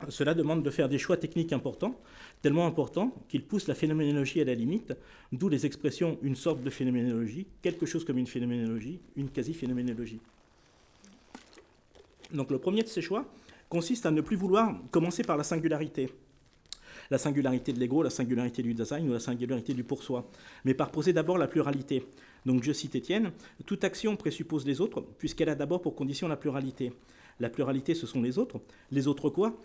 Cela demande de faire des choix techniques importants, tellement importants qu'ils poussent la phénoménologie à la limite, d'où les expressions une sorte de phénoménologie, quelque chose comme une phénoménologie, une quasi-phénoménologie. Donc le premier de ces choix consiste à ne plus vouloir commencer par la singularité de l'ego, la singularité du Dasein ou la singularité du pour soi, mais par poser d'abord la pluralité. Donc je cite Étienne, « Toute action présuppose les autres, puisqu'elle a d'abord pour condition la pluralité. La pluralité, ce sont les autres. Les autres quoi ?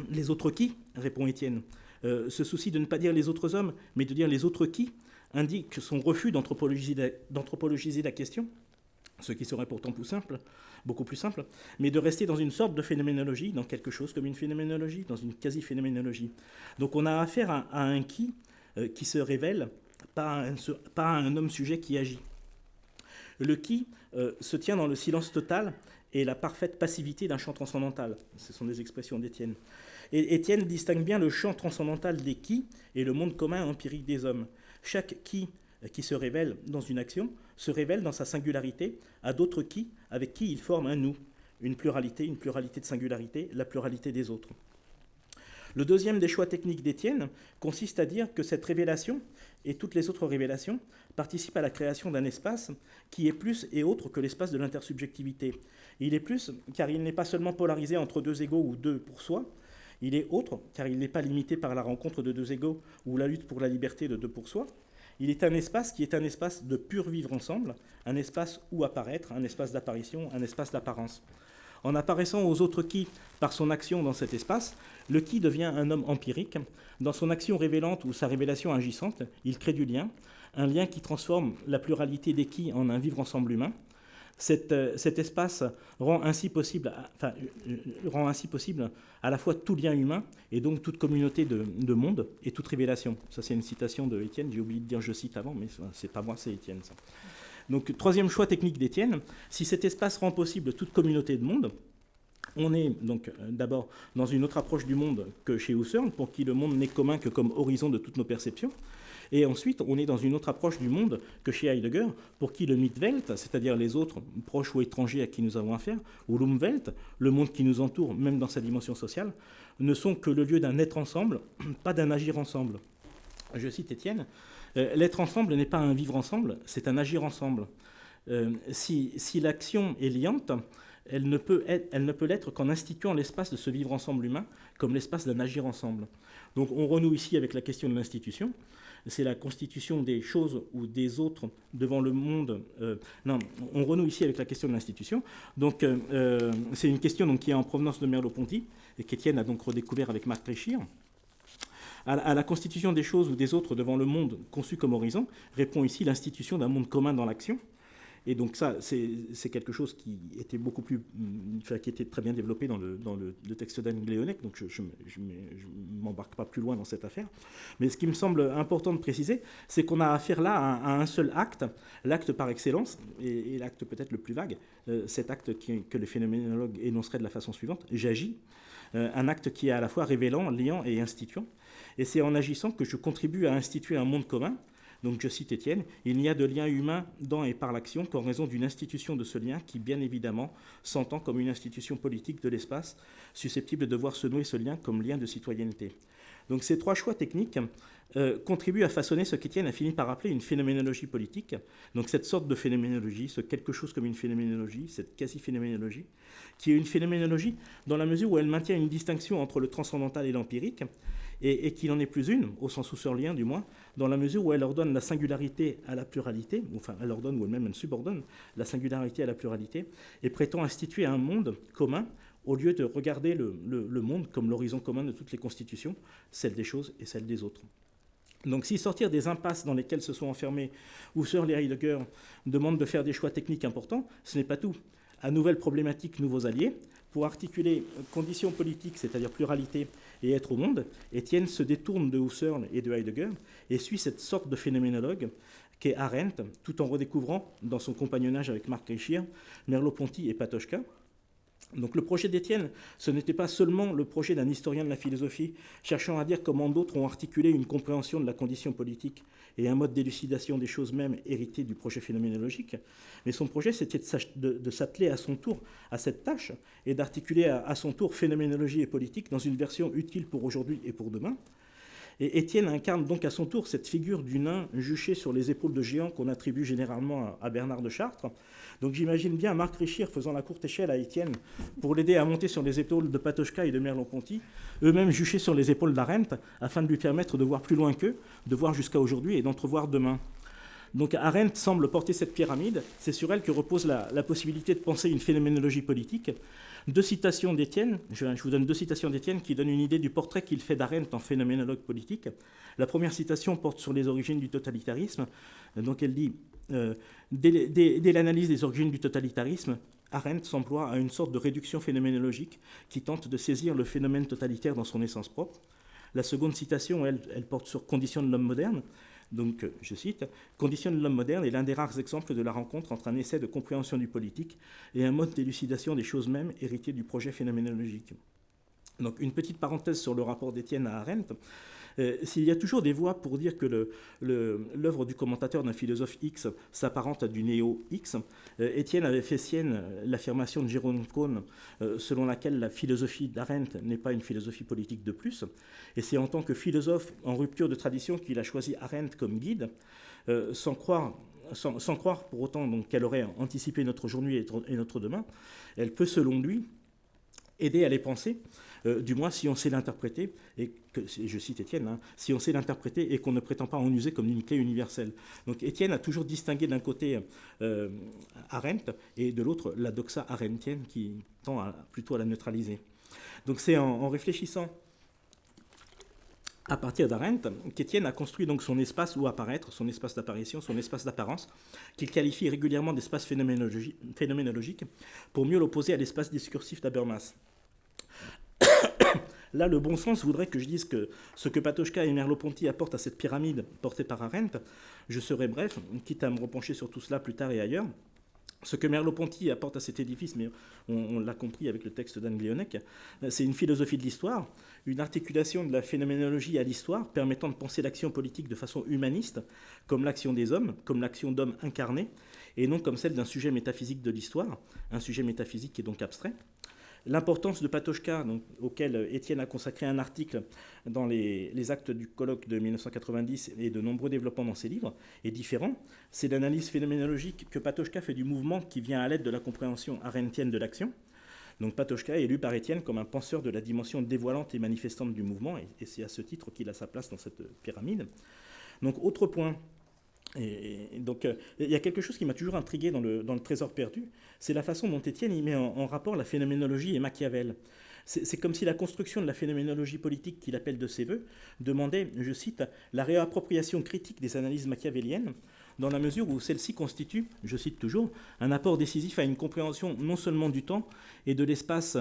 Les autres qui ? Répond Étienne. Ce souci de ne pas dire les autres hommes, mais de dire les autres qui, indique son refus d'anthropologiser la question, ce qui serait pourtant beaucoup plus simple, mais de rester dans une sorte de phénoménologie, dans quelque chose comme une phénoménologie, dans une quasi-phénoménologie. Donc on a affaire à un qui se révèle, pas à un homme-sujet qui agit. Le qui se tient dans le silence total et la parfaite passivité d'un champ transcendantal. Ce sont des expressions d'Étienne. Et Étienne distingue bien le champ transcendantal des qui et le monde commun empirique des hommes. Chaque qui se révèle dans une action se révèle dans sa singularité à d'autres qui, avec qui il forme un nous, une pluralité de singularité, la pluralité des autres. Le deuxième des choix techniques d'Étienne consiste à dire que cette révélation et toutes les autres révélations participent à la création d'un espace qui est plus et autre que l'espace de l'intersubjectivité. Il est plus car il n'est pas seulement polarisé entre deux égaux ou deux pour soi, il est autre car il n'est pas limité par la rencontre de deux égaux ou la lutte pour la liberté de deux pour soi. Il est un espace qui est un espace de pur vivre ensemble, un espace où apparaître, un espace d'apparition, un espace d'apparence. En apparaissant aux autres qui par son action dans cet espace, le qui devient un homme empirique. Dans son action révélante ou sa révélation agissante, il crée du lien, un lien qui transforme la pluralité des qui en un vivre ensemble humain. Cet espace rend ainsi possible à la fois tout lien humain et donc toute communauté de monde et toute révélation. Ça, c'est une citation de Étienne. J'ai oublié de dire je cite avant, mais c'est pas moi, c'est Étienne. Ça. Donc, troisième choix technique d'Étienne, si cet espace rend possible toute communauté de monde, on est donc d'abord dans une autre approche du monde que chez Husserl, pour qui le monde n'est commun que comme horizon de toutes nos perceptions. Et ensuite, on est dans une autre approche du monde que chez Heidegger, pour qui le Mitwelt, c'est-à-dire les autres proches ou étrangers à qui nous avons affaire, ou l'Umwelt, le monde qui nous entoure, même dans sa dimension sociale, ne sont que le lieu d'un être ensemble, pas d'un agir ensemble. Je cite Étienne, l'être ensemble n'est pas un vivre ensemble, c'est un agir ensemble. Si l'action est liante, elle ne peut l'être qu'en instituant l'espace de ce vivre ensemble humain comme l'espace d'un agir ensemble. Donc on renoue ici avec la question de l'institution. C'est la constitution des choses ou des autres devant le monde. Non, on renoue ici avec la question de l'institution. Donc c'est une question donc, qui est en provenance de Merleau-Ponty et qu'Étienne a donc redécouvert avec Marc Réchir. À la constitution des choses ou des autres devant le monde conçu comme horizon répond ici l'institution d'un monde commun dans l'action. Et donc ça, c'est quelque chose qui était beaucoup plus, qui était très bien développé dans le texte d'Anne Gléonec, donc je ne m'embarque pas plus loin dans cette affaire. Mais ce qui me semble important de préciser, c'est qu'on a affaire là à un seul acte, l'acte par excellence, et l'acte peut-être le plus vague, cet acte que les phénoménologues énonceraient de la façon suivante, j'agis, un acte qui est à la fois révélant, liant et instituant. Et c'est en agissant que je contribue à instituer un monde commun. Donc je cite Étienne, « Il n'y a de lien humain dans et par l'action qu'en raison d'une institution de ce lien qui, bien évidemment, s'entend comme une institution politique de l'espace, susceptible de voir se nouer ce lien comme lien de citoyenneté. » Donc ces trois choix techniques contribuent à façonner ce qu'Étienne a fini par appeler une phénoménologie politique. Donc cette sorte de phénoménologie, ce quelque chose comme une phénoménologie, cette quasi-phénoménologie, qui est une phénoménologie dans la mesure où elle maintient une distinction entre le transcendantal et l'empirique, et qu'il n'en est plus une, au sens husserlien du moins, dans la mesure où elle ordonne la singularité à la pluralité, enfin elle ordonne ou elle-même elle subordonne la singularité à la pluralité, et prétend instituer un monde commun au lieu de regarder le monde comme l'horizon commun de toutes les constitutions, celle des choses et celle des autres. Donc si sortir des impasses dans lesquelles se sont enfermés Husserl et Heidegger demande de faire des choix techniques importants, ce n'est pas tout. À nouvelles problématiques, nouveaux alliés. Pour articuler conditions politiques, c'est-à-dire pluralité, et être au monde, Étienne se détourne de Husserl et de Heidegger et suit cette sorte de phénoménologue qu'est Arendt, tout en redécouvrant, dans son compagnonnage avec Marc Réchir, Merleau-Ponty et Patočka. Donc le projet d'Étienne, ce n'était pas seulement le projet d'un historien de la philosophie cherchant à dire comment d'autres ont articulé une compréhension de la condition politique et un mode d'élucidation des choses mêmes hérité du projet phénoménologique, mais son projet c'était de s'atteler à son tour à cette tâche et d'articuler à son tour phénoménologie et politique dans une version utile pour aujourd'hui et pour demain. Et Étienne incarne donc à son tour cette figure du nain juché sur les épaules de géants qu'on attribue généralement à Bernard de Chartres. Donc j'imagine bien Marc Réchir faisant la courte échelle à Étienne pour l'aider à monter sur les épaules de Patočka et de Merleau-Ponty, eux-mêmes juchés sur les épaules d'Arendt, afin de lui permettre de voir plus loin qu'eux, de voir jusqu'à aujourd'hui et d'entrevoir demain. Donc Arendt semble porter cette pyramide, c'est sur elle que repose la possibilité de penser une phénoménologie politique. Deux citations d'Étienne, je vous donne deux citations d'Étienne qui donnent une idée du portrait qu'il fait d'Arendt en phénoménologue politique. La première citation porte sur les origines du totalitarisme. Donc elle dit dès l'analyse des origines du totalitarisme, Arendt s'emploie à une sorte de réduction phénoménologique qui tente de saisir le phénomène totalitaire dans son essence propre. La seconde citation, elle porte sur Conditions de l'homme moderne. Donc, je cite, « Conditions de l'homme moderne est l'un des rares exemples de la rencontre entre un essai de compréhension du politique et un mode d'élucidation des choses mêmes hérité du projet phénoménologique. » Donc, une petite parenthèse sur le rapport d'Étienne à Arendt. S'il y a toujours des voix pour dire que l'œuvre du commentateur d'un philosophe X s'apparente à du néo-X, Étienne avait fait sienne l'affirmation de Jérôme Cohn selon laquelle la philosophie d'Arendt n'est pas une philosophie politique de plus. Et c'est en tant que philosophe en rupture de tradition qu'il a choisi Arendt comme guide, sans croire pour autant donc, qu'elle aurait anticipé notre aujourd'hui et notre demain. Elle peut, selon lui, aider à les penser, du moins si on sait l'interpréter, et que, je cite Étienne, si on sait l'interpréter et qu'on ne prétend pas en user comme une clé universelle. Donc Étienne a toujours distingué d'un côté Arendt et de l'autre la doxa arendtienne qui tend plutôt à la neutraliser. Donc c'est en réfléchissant à partir d'Arendt qu'Étienne a construit donc son espace où apparaître, son espace d'apparition, son espace d'apparence, qu'il qualifie régulièrement d'espace phénoménologique pour mieux l'opposer à l'espace discursif d'Habermas. Là, le bon sens voudrait que je dise que ce que Patočka et Merleau-Ponty apportent à cette pyramide portée par Arendt, je serai bref, quitte à me repencher sur tout cela plus tard et ailleurs. Ce que Merleau-Ponty apporte à cet édifice, mais on l'a compris avec le texte d'Anne Glionec, c'est une philosophie de l'histoire, une articulation de la phénoménologie à l'histoire, permettant de penser l'action politique de façon humaniste, comme l'action des hommes, comme l'action d'hommes incarnés, et non comme celle d'un sujet métaphysique de l'histoire, un sujet métaphysique qui est donc abstrait. L'importance de Patočka, auquel Étienne a consacré un article dans les actes du colloque de 1990 et de nombreux développements dans ses livres, est différent. C'est l'analyse phénoménologique que Patočka fait du mouvement qui vient à l'aide de la compréhension arendtienne de l'action. Donc Patočka est lu par Étienne comme un penseur de la dimension dévoilante et manifestante du mouvement, et c'est à ce titre qu'il a sa place dans cette pyramide. Donc autre point. Et donc, il y a quelque chose qui m'a toujours intrigué dans le Trésor perdu, c'est la façon dont Étienne y met en rapport la phénoménologie et Machiavel. C'est comme si la construction de la phénoménologie politique qu'il appelle de ses voeux demandait, je cite, la réappropriation critique des analyses machiavéliennes, dans la mesure où celle-ci constitue, je cite toujours, un apport décisif à une compréhension non seulement du temps et de l'espace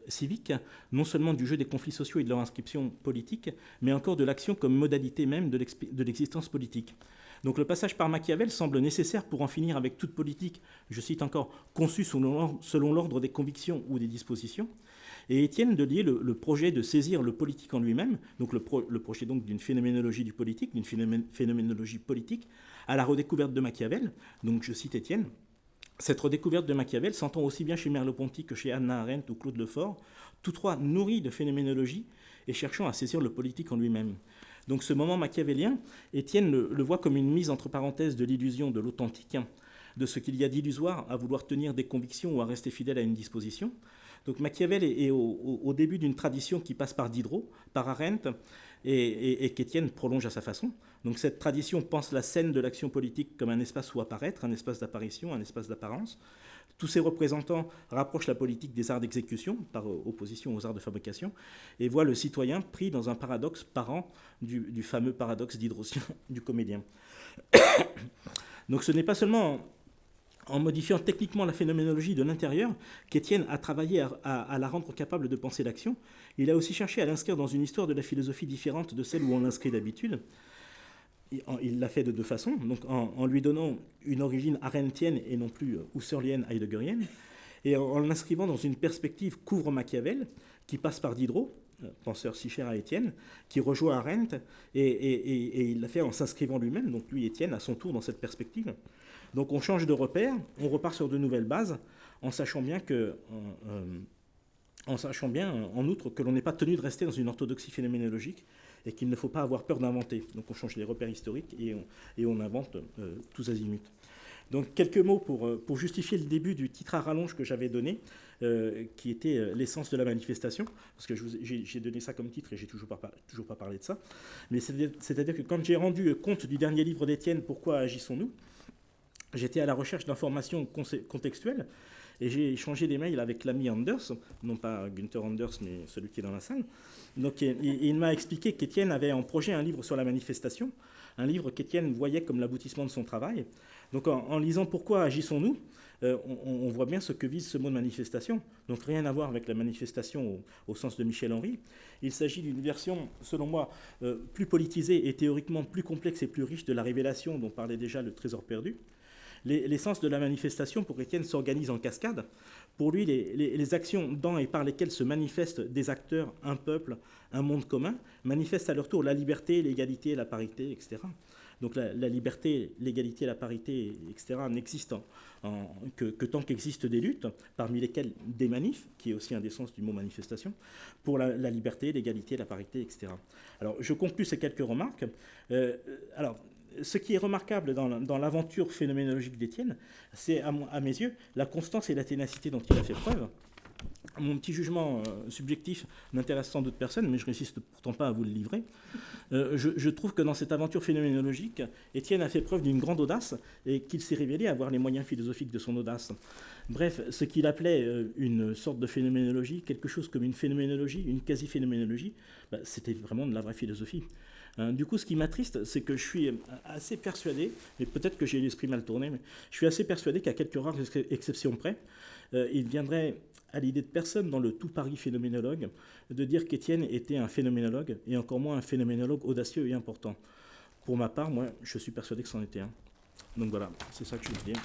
civique, non seulement du jeu des conflits sociaux et de leur inscription politique, mais encore de l'action comme modalité même de l'existence politique. Donc le passage par Machiavel semble nécessaire pour en finir avec toute politique, je cite encore, conçue selon l'ordre des convictions ou des dispositions, et Étienne de lier le projet de saisir le politique en lui-même, donc le projet donc d'une phénoménologie du politique, d'une phénoménologie politique, à la redécouverte de Machiavel. Donc je cite Étienne. Cette redécouverte de Machiavel s'entend aussi bien chez Merleau-Ponty que chez Hannah Arendt ou Claude Lefort, tous trois nourris de phénoménologie et cherchant à saisir le politique en lui-même. Donc ce moment machiavélien, Étienne le voit comme une mise entre parenthèses de l'illusion de l'authentique, de ce qu'il y a d'illusoire à vouloir tenir des convictions ou à rester fidèle à une disposition. Donc Machiavel est au début d'une tradition qui passe par Diderot, par Arendt, et qu'Étienne prolonge à sa façon. Donc cette tradition pense la scène de l'action politique comme un espace où apparaître, un espace d'apparition, un espace d'apparence. Tous ces représentants rapprochent la politique des arts d'exécution, par opposition aux arts de fabrication, et voient le citoyen pris dans un paradoxe parent du fameux paradoxe diderotien du comédien. Donc ce n'est pas seulement en modifiant techniquement la phénoménologie de l'intérieur qu'Étienne a travaillé à la rendre capable de penser l'action. Il a aussi cherché à l'inscrire dans une histoire de la philosophie différente de celle où on l'inscrit d'habitude. Il l'a fait de deux façons, donc en lui donnant une origine arendtienne et non plus husserlienne, heideggerienne, et en l'inscrivant dans une perspective qu'ouvre Machiavel, qui passe par Diderot, penseur si cher à Étienne, qui rejoint Arendt, et il l'a fait en s'inscrivant lui-même, donc lui, Étienne, à son tour dans cette perspective. Donc on change de repère, on repart sur de nouvelles bases, en sachant bien en outre que l'on n'est pas tenu de rester dans une orthodoxie phénoménologique, et qu'il ne faut pas avoir peur d'inventer. Donc on change les repères historiques et on invente tous azimuts. Donc quelques mots pour justifier le début du titre à rallonge que j'avais donné, qui était l'essence de la manifestation, parce que j'ai donné ça comme titre et j'ai toujours pas parlé de ça. Mais c'est-à-dire que quand j'ai rendu compte du dernier livre d'Étienne, Pourquoi agissons-nous, j'étais à la recherche d'informations contextuelles, et j'ai échangé des mails avec l'ami Anders, non pas Günther Anders, mais celui qui est dans la salle. Donc il m'a expliqué qu'Étienne avait en projet un livre sur la manifestation, un livre qu'Étienne voyait comme l'aboutissement de son travail. Donc en lisant Pourquoi agissons-nous, on voit bien ce que vise ce mot de manifestation. Donc rien à voir avec la manifestation au sens de Michel Henry. Il s'agit d'une version, selon moi, plus politisée et théoriquement plus complexe et plus riche de la révélation dont parlait déjà le Trésor perdu. L'essence de la manifestation, pour Étienne, s'organise en cascade. Pour lui, les actions dans et par lesquelles se manifestent des acteurs, un peuple, un monde commun, manifestent à leur tour la liberté, l'égalité, la parité, etc. Donc la liberté, l'égalité, la parité, etc. n'existent que tant qu'existent des luttes, parmi lesquelles des manifs, qui est aussi un des sens du mot manifestation, pour la liberté, l'égalité, la parité, etc. Alors je conclus ces quelques remarques. Ce qui est remarquable dans l'aventure phénoménologique d'Étienne, c'est, à mes yeux, la constance et la ténacité dont il a fait preuve. Mon petit jugement subjectif n'intéresse sans doute personne, mais je ne résiste pourtant pas à vous le livrer. Je trouve que dans cette aventure phénoménologique, Étienne a fait preuve d'une grande audace et qu'il s'est révélé avoir les moyens philosophiques de son audace. Bref, ce qu'il appelait une sorte de phénoménologie, quelque chose comme une phénoménologie, une quasi-phénoménologie, c'était vraiment de la vraie philosophie. Du coup, ce qui m'attriste, c'est que je suis assez persuadé, et peut-être que j'ai l'esprit mal tourné, mais je suis assez persuadé qu'à quelques rares exceptions près, il viendrait à l'idée de personne dans le tout Paris phénoménologue de dire qu'Étienne était un phénoménologue, et encore moins un phénoménologue audacieux et important. Pour ma part, moi, je suis persuadé que c'en était un. Donc voilà, c'est ça que je veux dire.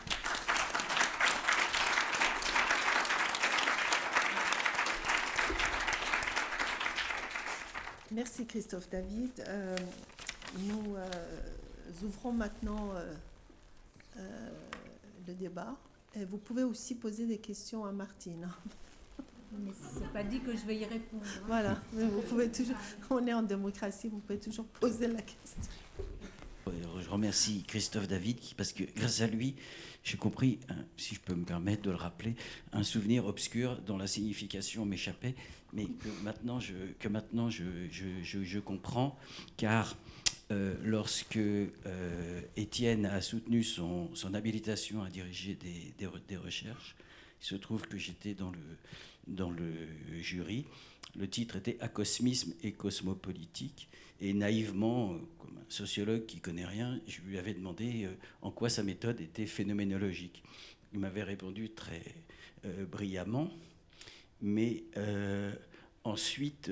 Merci Christophe David. Nous ouvrons maintenant le débat. Et vous pouvez aussi poser des questions à Martine. Mais c'est pas dit que je vais y répondre. Voilà, mais vous pouvez toujours, on est en démocratie, vous pouvez toujours poser la question. Je remercie Christophe David parce que grâce à lui, j'ai compris, si je peux me permettre de le rappeler, un souvenir obscur dont la signification m'échappait, mais que maintenant je comprends, car lorsque Étienne a soutenu son habilitation à diriger des recherches, il se trouve que j'étais dans le jury. Le titre était « Acosmisme et cosmopolitique ». Et naïvement, comme un sociologue qui ne connaît rien, je lui avais demandé en quoi sa méthode était phénoménologique. Il m'avait répondu très brillamment. Mais ensuite,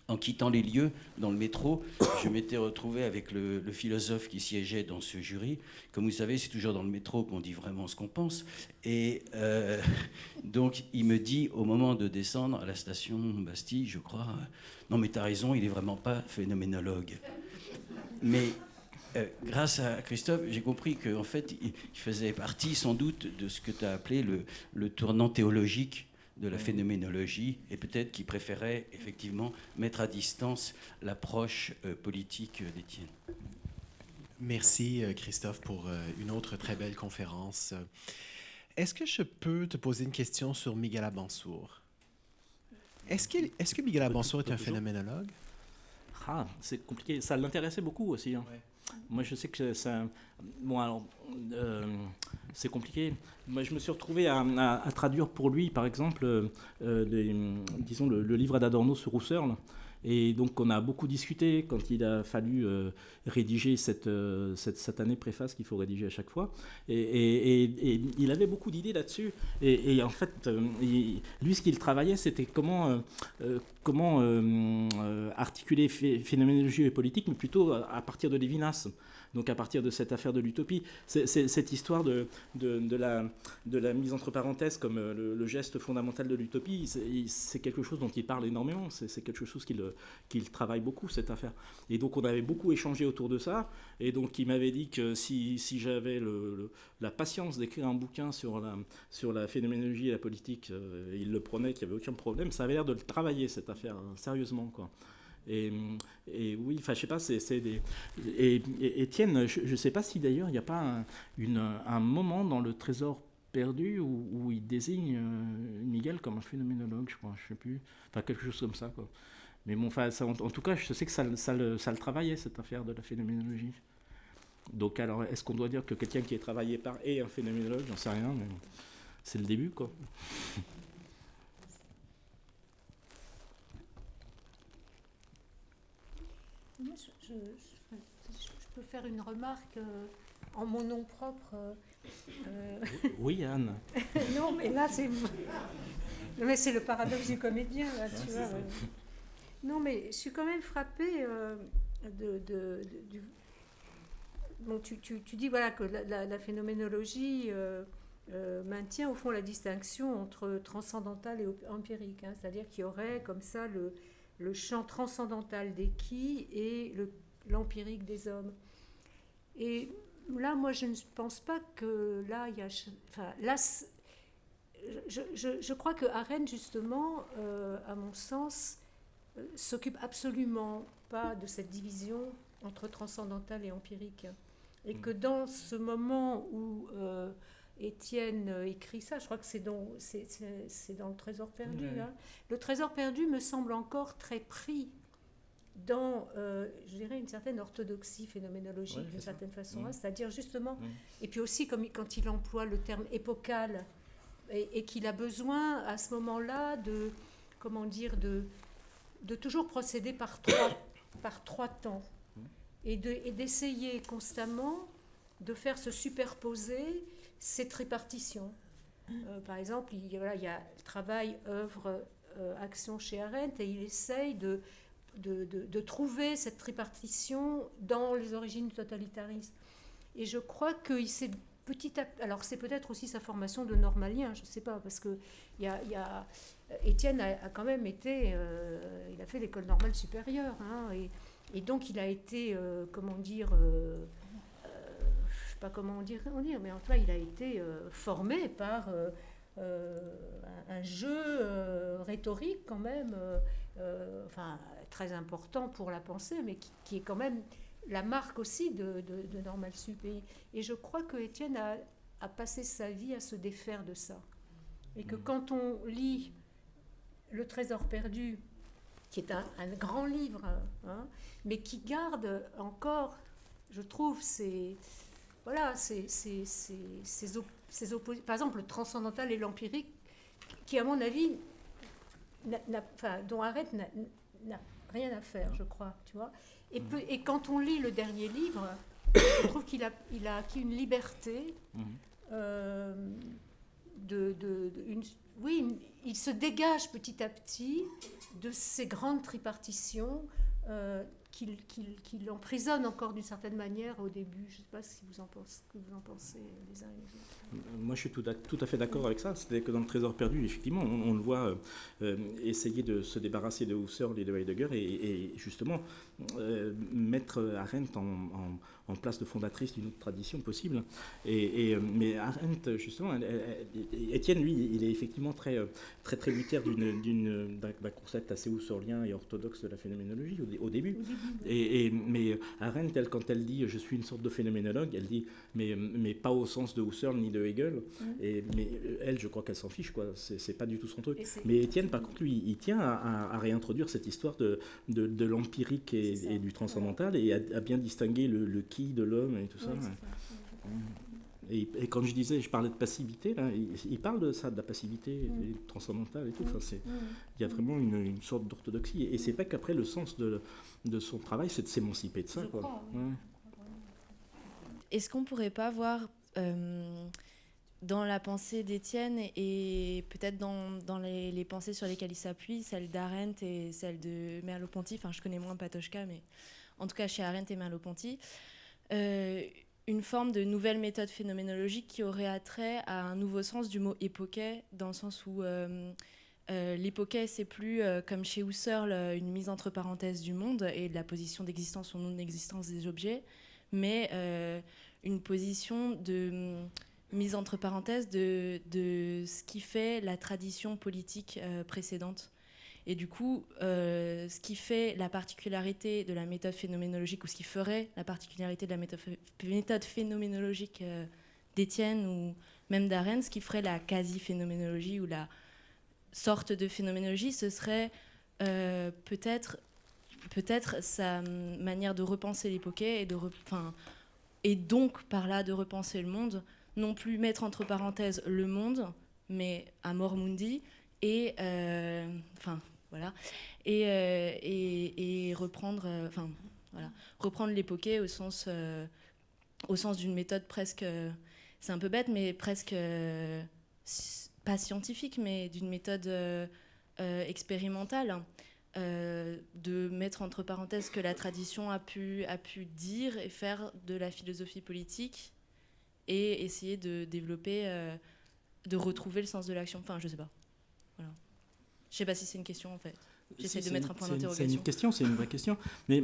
en quittant les lieux, dans le métro, je m'étais retrouvé avec le philosophe qui siégeait dans ce jury. Comme vous savez, c'est toujours dans le métro qu'on dit vraiment ce qu'on pense. Et donc, il me dit, au moment de descendre à la station Bastille, je crois, non mais t'as raison, il n'est vraiment pas phénoménologue. Mais grâce à Christophe, j'ai compris qu'en fait, il faisait partie sans doute de ce que tu as appelé le tournant théologique de la phénoménologie, et peut-être qu'il préférait effectivement mettre à distance l'approche politique d'Étienne. Merci Christophe pour une autre très belle conférence. Est-ce que je peux te poser une question sur Miguel Abansour? Est-ce que Miguel Abansour est un phénoménologue? Ah, c'est compliqué. Ça l'intéressait beaucoup aussi. Hein. Ouais. Moi, je sais que ça... Bon, alors, c'est compliqué. Moi, je me suis retrouvé à traduire pour lui, par exemple, disons, le livre d'Adorno sur Husserl. Et donc, on a beaucoup discuté quand il a fallu rédiger cette année préface qu'il faut rédiger à chaque fois. Et il avait beaucoup d'idées là-dessus. Et en fait, lui, ce qu'il travaillait, c'était comment articuler phénoménologie et politique, mais plutôt à partir de Lévinas. Donc à partir de cette affaire de l'utopie, cette histoire de la mise entre parenthèses comme le geste fondamental de l'utopie, c'est quelque chose dont il parle énormément, c'est quelque chose qu'il travaille beaucoup, cette affaire. Et donc on avait beaucoup échangé autour de ça, et donc il m'avait dit que si j'avais la patience d'écrire un bouquin sur la phénoménologie et la politique, il le prenait, qu'il n'y avait aucun problème. Ça avait l'air de le travailler, cette affaire, hein, sérieusement, quoi. Et oui, enfin, je sais pas, et Étienne, je ne sais pas si d'ailleurs il n'y a pas un moment dans le Trésor perdu où il désigne Miguel comme un phénoménologue, je crois, je sais plus, enfin quelque chose comme ça, quoi. Mais bon, enfin, en tout cas, je sais que ça le travaillait, cette affaire de la phénoménologie. Donc alors, est-ce qu'on doit dire que quelqu'un qui est travaillé par est un phénoménologue? J'en sais rien, mais c'est le début, quoi. Je peux faire une remarque en mon nom propre. Oui, Anne. Non, mais là, c'est le paradoxe du comédien, là, tu vois. Non, mais je suis quand même frappée du... Bon, tu dis voilà, que la phénoménologie maintient au fond la distinction entre transcendantal et empirique, hein, c'est-à-dire qu'il y aurait comme ça le champ transcendantal des qui et l'empirique des hommes. Et là, moi, je ne pense pas que là, il y a... Enfin, là, je crois que Arendt, justement, à mon sens, s'occupe absolument pas de cette division entre transcendantal et empirique. Et que dans ce moment où Étienne écrit ça, je crois que c'est dans le Trésor perdu. Ouais. Hein. Le Trésor perdu me semble encore très pris dans, je dirais, une certaine orthodoxie phénoménologique, d'une certaine façon. Hein, c'est-à-dire justement, et puis aussi comme quand il emploie le terme épocal, et qu'il a besoin à ce moment-là de, comment dire, de toujours procéder par trois temps, et d'essayer constamment de faire se superposer cette répartition. Par exemple, il y a travail, œuvre, action chez Arendt, et il essaye de trouver cette tripartition dans les origines du totalitarisme. Et je crois qu'il s'est petit à petit... Alors c'est peut-être aussi sa formation de normalien, je ne sais pas, parce que Étienne a quand même été... il a fait l'école normale supérieure, hein, et donc il a été, comment dire... je ne sais pas comment dire, mais en tout cas il a été formé par un jeu rhétorique quand même, enfin très important pour la pensée, mais qui est quand même la marque aussi de Normal Sup. Et je crois que Étienne a passé sa vie à se défaire de ça. Et que quand on lit Le Trésor perdu, qui est un grand livre, hein, mais qui garde encore, je trouve, par exemple, le transcendantal et l'empirique, qui, à mon avis, dont Arendt n'a rien à faire, je crois, tu vois. Et quand on lit le dernier livre, je trouve qu'il a acquis une liberté. Oui, il se dégage petit à petit de ces grandes tripartitions qui l'emprisonnent encore d'une certaine manière au début. Je ne sais pas ce que vous en pensez les uns et les autres. Moi, je suis tout à fait d'accord avec ça. C'est-à-dire que dans Le Trésor perdu, effectivement, on le voit essayer de se débarrasser de Husserl et de Heidegger et justement mettre Arendt en place de fondatrice d'une autre tradition possible. Mais Arendt, justement, Étienne, lui, il est effectivement très tributaire d'un concept assez husserlien et orthodoxe de la phénoménologie au début. Mais Arendt, quand elle dit « je suis une sorte de phénoménologue », elle dit « mais pas au sens de Husserl ni de Hegel ». Mais elle, je crois qu'elle s'en fiche, quoi. C'est pas du tout son truc. Mais Étienne, par contre, lui, il tient à réintroduire cette histoire de l'empirique et du transcendantal, et à bien distinguer le qui de l'homme et tout ça. Et quand je parlais de passivité, là, il parle de ça, de la passivité transcendantale et tout. Enfin, il y a vraiment une sorte d'orthodoxie. Et c'est pas qu'après, le sens de son travail, c'est de s'émanciper de ça, quoi. Crois, ouais. Est-ce qu'on pourrait pas voir dans la pensée d'Étienne et peut-être dans les pensées sur lesquelles il s'appuie, celle d'Arendt et celle de Merleau-Ponty, enfin je connais moins Patočka, mais en tout cas chez Arendt et Merleau-Ponty, une forme de nouvelle méthode phénoménologique qui aurait attrait à un nouveau sens du mot époquet, dans le sens où l'époquet, c'est plus comme chez Husserl une mise entre parenthèses du monde et de la position d'existence ou non-existence des objets, mais une position de mise entre parenthèses de ce qui fait la tradition politique précédente. Et du coup, ce qui fait la particularité de la méthode phénoménologique, ou ce qui ferait la particularité de la méthode phénoménologique d'Étienne ou même d'Arendt, ce qui ferait la quasi-phénoménologie ou la sorte de phénoménologie, ce serait peut-être sa manière de repenser l'époquet et donc par là de repenser le monde, non plus mettre entre parenthèses le monde, mais amor mundi, et reprendre reprendre l'époquet au sens d'une méthode presque, c'est un peu bête, mais presque pas scientifique, mais d'une méthode expérimentale, de mettre entre parenthèses ce que la tradition a pu dire et faire de la philosophie politique et essayer de développer, de retrouver le sens de l'action. Enfin, je sais pas. Voilà. Je sais pas si c'est une question en fait. J'essaie de mettre un point d'interrogation. C'est une question, c'est une vraie question. Mais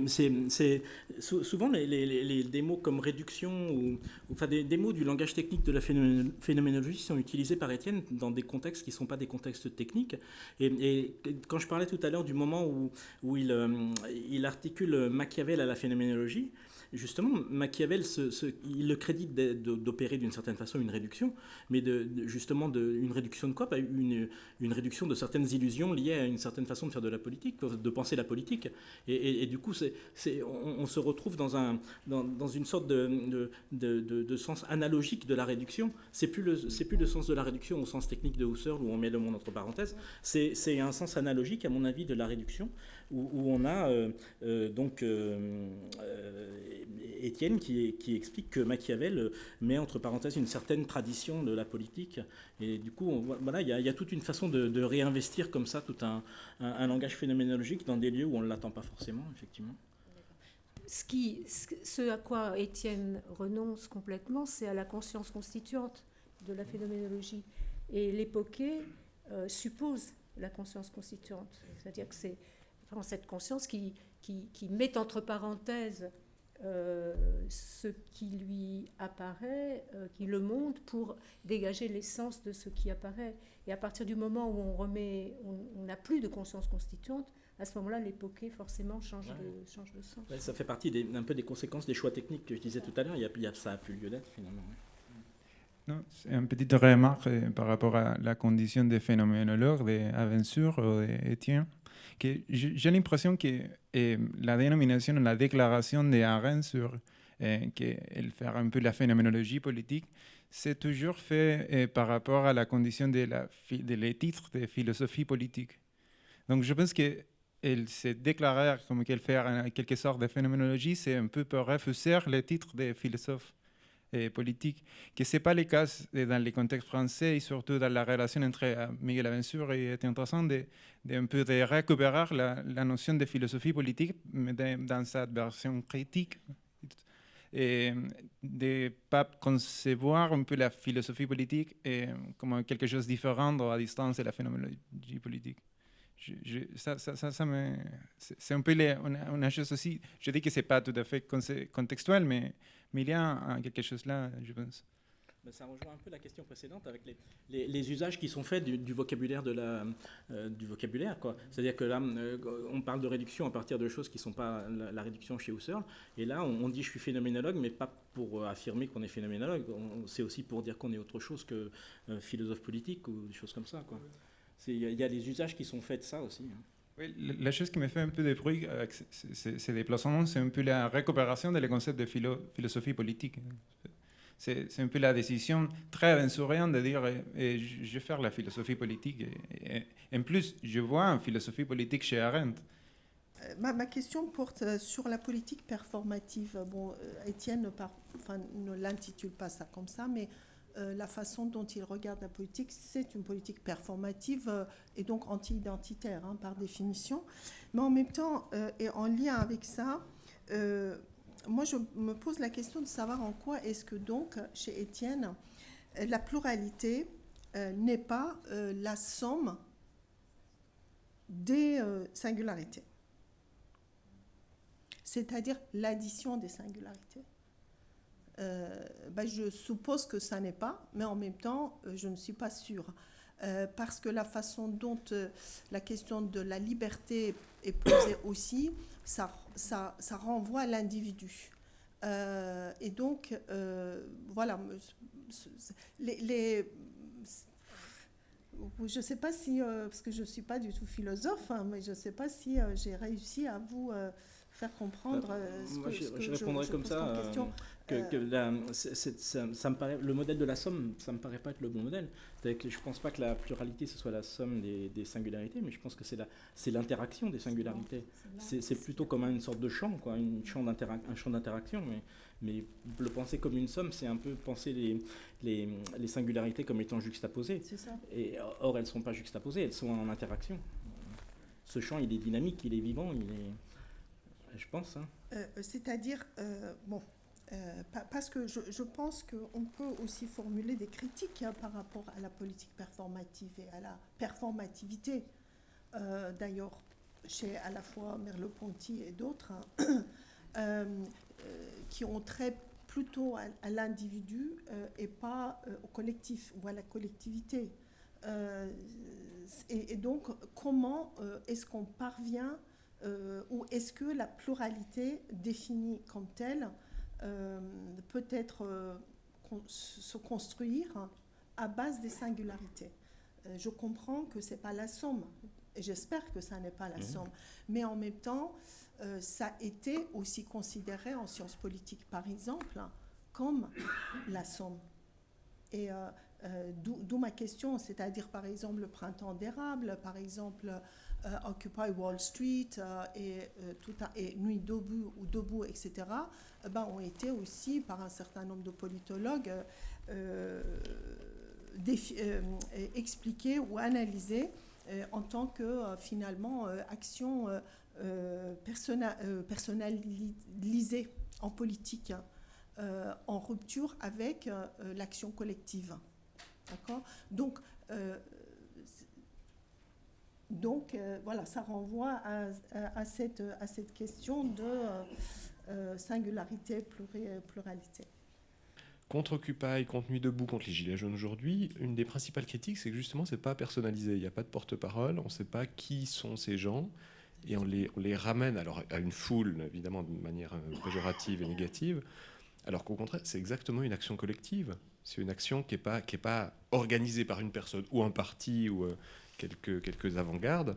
souvent, des mots comme réduction, ou enfin des mots du langage technique de la phénoménologie sont utilisés par Étienne dans des contextes qui ne sont pas des contextes techniques. Et quand je parlais tout à l'heure du moment où il articule Machiavel à la phénoménologie, justement, Machiavel, il le crédite d'opérer d'une certaine façon une réduction, mais une réduction de quoi ? Une réduction de certaines illusions liées à une certaine façon de faire de la politique, de penser la politique. Et du coup, on se retrouve dans une sorte de sens analogique de la réduction. C'est plus le sens de la réduction au sens technique de Husserl, où on met le monde entre parenthèses. C'est un sens analogique, à mon avis, de la réduction, où on a Étienne qui explique que Machiavel met entre parenthèses une certaine tradition de la politique. Et du coup, voilà, il y a toute une façon de réinvestir comme ça tout un langage phénoménologique dans des lieux où on ne l'attend pas forcément, effectivement. Ce à quoi Étienne renonce complètement, c'est à la conscience constituante de la phénoménologie. Et l'époqué suppose la conscience constituante. C'est-à-dire que c'est vraiment cette conscience qui met entre parenthèses ce qui lui apparaît, qui le montre pour dégager l'essence de ce qui apparaît. Et à partir du moment où on n'a plus de conscience constituante, à ce moment-là, l'époqué forcément change de sens. Ouais, ça fait partie un peu des conséquences des choix techniques que je disais tout à l'heure. Ça n'a plus lieu d'être finalement. Non, c'est une petite remarque par rapport à la condition des phénoménologues d'Avensur ou d'Étienne. J'ai l'impression que la dénomination, la déclaration d'Arendt sur qu'elle fait un peu la phénoménologie politique, c'est toujours fait par rapport à la condition les titres de philosophie politique. Donc je pense qu'elle se déclarer comme qu'elle fait en quelque sorte de phénoménologie, c'est un peu pour refuser les titres des philosophes politiques, que ce n'est pas le cas dans les contextes français et surtout dans la relation entre Miguel Avensur et Étienne Trasan, de récupérer la notion de philosophie politique mais dans sa version critique et de ne pas concevoir un peu la philosophie politique comme quelque chose de différent à distance de la phénoménologie politique. C'est un peu une chose aussi. Je dis que ce n'est pas tout à fait contextuel, mais il y a quelque chose là, je pense. Ça rejoint un peu la question précédente avec les usages qui sont faits du vocabulaire du vocabulaire, quoi. C'est-à-dire que là, on parle de réduction à partir de choses qui ne sont pas la réduction chez Husserl. Et là, on dit je suis phénoménologue, mais pas pour affirmer qu'on est phénoménologue. C'est aussi pour dire qu'on est autre chose que philosophe politique ou des choses comme ça, quoi. Il y a des usages qui sont faits de ça aussi. Oui, la chose qui me fait un peu de bruit avec ces déplacements, c'est un peu la récupération des concepts de philosophie politique. C'est un peu la décision très aventurienne de dire je vais faire la philosophie politique. Et en plus, je vois une philosophie politique chez Arendt. Ma question porte sur la politique performative. Bon, Étienne ne l'intitule pas ça comme ça, mais la façon dont il regarde la politique, c'est une politique performative et donc anti-identitaire, par définition. Mais en même temps, et en lien avec ça, moi je me pose la question de savoir en quoi est-ce que donc, chez Étienne, la pluralité n'est pas la somme des singularités, c'est-à-dire l'addition des singularités. Je suppose que ça n'est pas, mais en même temps, je ne suis pas sûre. Parce que la façon dont la question de la liberté est posée aussi, ça renvoie à l'individu. Et donc, voilà, je ne sais pas si, parce que je ne suis pas du tout philosophe, mais je ne sais pas si j'ai réussi à vous faire comprendre je répondrais comme ça. Ça me paraît, le modèle de la somme, ça me paraît pas être le bon modèle. C'est-à-dire que je pense pas que la pluralité ce soit la somme des singularités, mais je pense que c'est l'interaction des singularités. C'est plutôt comme une sorte de champ, quoi, un champ d'interaction. Mais le penser comme une somme, c'est un peu penser les singularités comme étant juxtaposées. C'est ça. Or, elles ne sont pas juxtaposées, elles sont en interaction. Ce champ, il est dynamique, il est vivant, je pense. C'est-à-dire, parce que je pense qu'on peut aussi formuler des critiques par rapport à la politique performative et à la performativité. D'ailleurs, chez à la fois Merleau-Ponty et d'autres, qui ont trait plutôt à l'individu et pas au collectif ou à la collectivité. Et donc, comment est-ce qu'on parvient ou est-ce que la pluralité définie comme telle peut être se construire à base des singularités? Je comprends que ce n'est pas la somme, et j'espère que ça n'est pas la somme, mais en même temps, ça a été aussi considéré en sciences politiques, par exemple, comme la somme. Et D'où ma question, c'est-à-dire par exemple le printemps d'érable, par exemple Occupy Wall Street et Nuit debout ou debout, etc., ont été aussi par un certain nombre de politologues expliqués ou analysés en tant que finalement action personnalisée en politique, en rupture avec l'action collective. D'accord ? Donc, voilà, ça renvoie à cette question de singularité, pluralité. Contre Occupy, contre Nuit debout, contre les Gilets jaunes aujourd'hui, une des principales critiques, c'est que justement, c'est pas personnalisé. Il n'y a pas de porte-parole, on ne sait pas qui sont ces gens, et on les ramène alors à une foule, évidemment, de manière péjorative et négative, alors qu'au contraire, c'est exactement une action collective. C'est une action qui est pas organisée par une personne ou un parti ou quelques avant-gardes,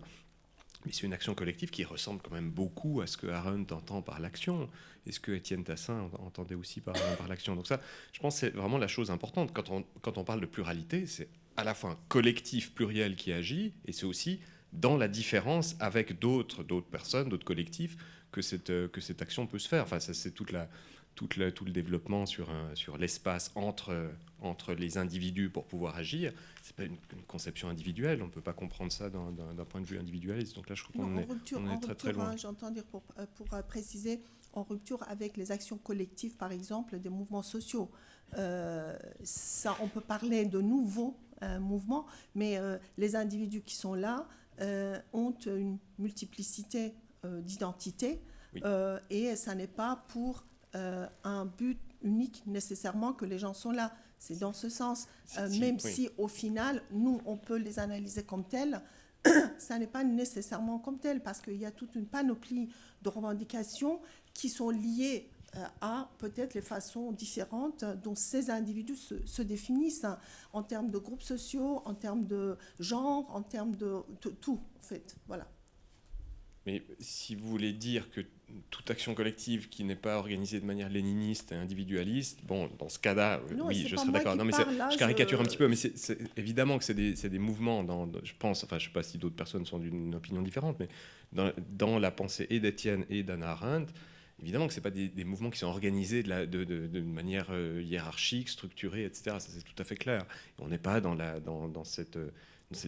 mais c'est une action collective qui ressemble quand même beaucoup à ce que Arendt entend par l'action et ce que Étienne Tassin entendait aussi par l'action. Donc ça, je pense que c'est vraiment la chose importante. Quand on parle de pluralité, c'est à la fois un collectif pluriel qui agit, et c'est aussi dans la différence avec d'autres personnes, d'autres collectifs, que cette action peut se faire. Enfin, ça, c'est tout le développement sur l'espace entre les individus pour pouvoir agir. C'est pas une conception individuelle, on ne peut pas comprendre ça d'un point de vue individualiste. Donc là, je crois qu'on est très très loin. J'entends dire, pour préciser, en rupture avec les actions collectives, par exemple, des mouvements sociaux. Ça, on peut parler de nouveaux mouvements, mais les individus qui sont là ont une multiplicité d'identités, oui. Et ça n'est pas pour un but unique nécessairement que les gens sont là. C'est dans ce sens. Même si au final, nous, on peut les analyser comme tels, ça n'est pas nécessairement comme tel, parce qu'il y a toute une panoplie de revendications qui sont liées à peut-être les façons différentes dont ces individus se définissent, hein, en termes de groupes sociaux, en termes de genre, en termes de tout, en fait. Voilà. Mais si vous voulez dire que toute action collective qui n'est pas organisée de manière léniniste et individualiste, bon, dans ce cas-là, oui, je serais d'accord. Non, mais je caricature un petit peu, mais c'est évidemment que c'est des mouvements, je pense, enfin, je ne sais pas si d'autres personnes sont d'une opinion différente, mais dans la pensée et d'Étienne et d'Hannah Arendt, évidemment que ce n'est pas des mouvements qui sont organisés de manière hiérarchique, structurée, etc. Ça, c'est tout à fait clair. On n'est pas dans cette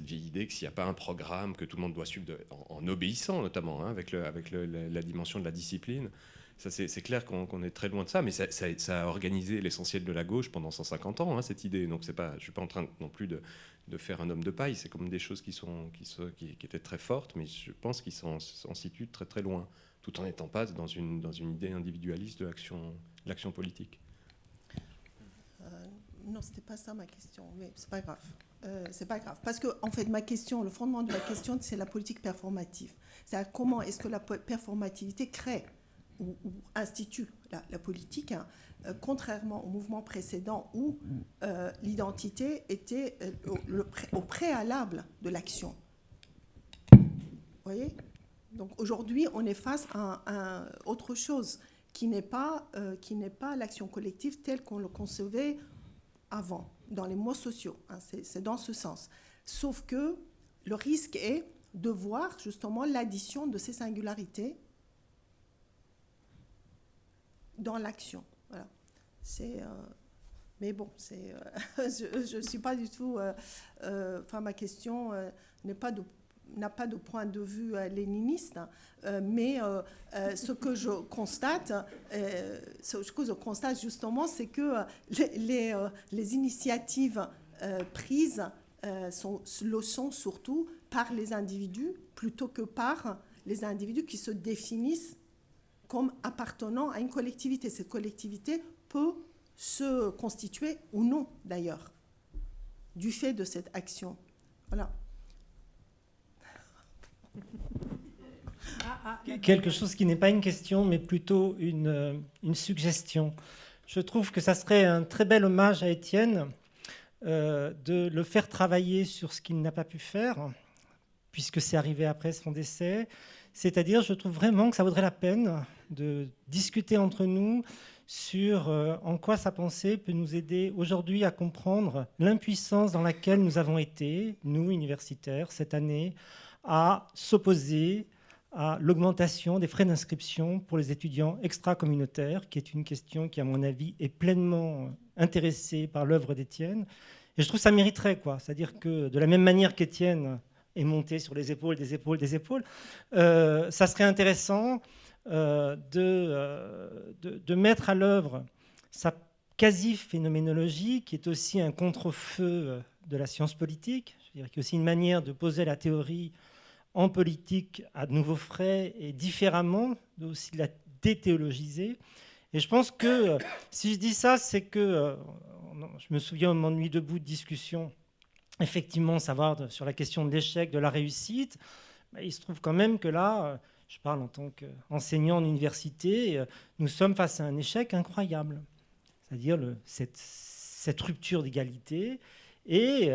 vieille idée que s'il n'y a pas un programme que tout le monde doit suivre en obéissant, notamment, hein, avec la dimension de la discipline. Ça, c'est clair qu'on est très loin de ça, mais ça a organisé l'essentiel de la gauche pendant 150 ans, hein, cette idée. Donc je ne suis pas en train non plus de faire un homme de paille. C'est comme des choses qui étaient très fortes, mais je pense qu'ils s'en situent très très loin, tout en n'étant pas dans une idée individualiste de l'action politique. Non, c'était pas ça ma question, mais c'est pas grave. C'est pas grave, parce que en fait, le fondement de ma question, c'est la politique performative. C'est-à-dire comment est-ce que la performativité crée ou institue la politique, hein, contrairement au mouvement précédent où l'identité était au préalable de l'action. Vous voyez ? Donc aujourd'hui, on est face à autre chose qui n'est pas l'action collective telle qu'on le concevait avant, dans les mots sociaux, hein, c'est dans ce sens. Sauf que le risque est de voir justement l'addition de ces singularités dans l'action. Voilà. Mais bon, je ne suis pas du tout... ma question n'a pas de point de vue léniniste, mais ce que je constate justement, c'est que les initiatives prises le sont surtout par les individus plutôt que par les individus qui se définissent comme appartenant à une collectivité. Cette collectivité peut se constituer ou non, d'ailleurs, du fait de cette action. Voilà. Quelque chose qui n'est pas une question, mais plutôt une suggestion. Je trouve que ça serait un très bel hommage à Étienne de le faire travailler sur ce qu'il n'a pas pu faire, puisque c'est arrivé après son décès. C'est-à-dire, je trouve vraiment que ça vaudrait la peine de discuter entre nous sur en quoi sa pensée peut nous aider aujourd'hui à comprendre l'impuissance dans laquelle nous avons été, nous, universitaires, cette année, à s'opposer à l'augmentation des frais d'inscription pour les étudiants extra-communautaires, qui est une question qui, à mon avis, est pleinement intéressée par l'œuvre d'Étienne. Et je trouve que ça mériterait, quoi. C'est-à-dire que de la même manière qu'Étienne est monté sur les épaules, des épaules, des épaules, ça serait intéressant de mettre à l'œuvre sa quasi-phénoménologie, qui est aussi un contre-feu de la science politique. Je dirais qu'il y a aussi une manière de poser la théorie en politique à nouveaux frais et différemment, aussi de la déthéologiser. Et je pense que si je dis ça, c'est que je me souviens au moment de Nuit debout de discussion, effectivement, savoir sur la question de l'échec, de la réussite, il se trouve quand même que là, je parle en tant qu'enseignant en université, nous sommes face à un échec incroyable. C'est-à-dire cette rupture d'égalité et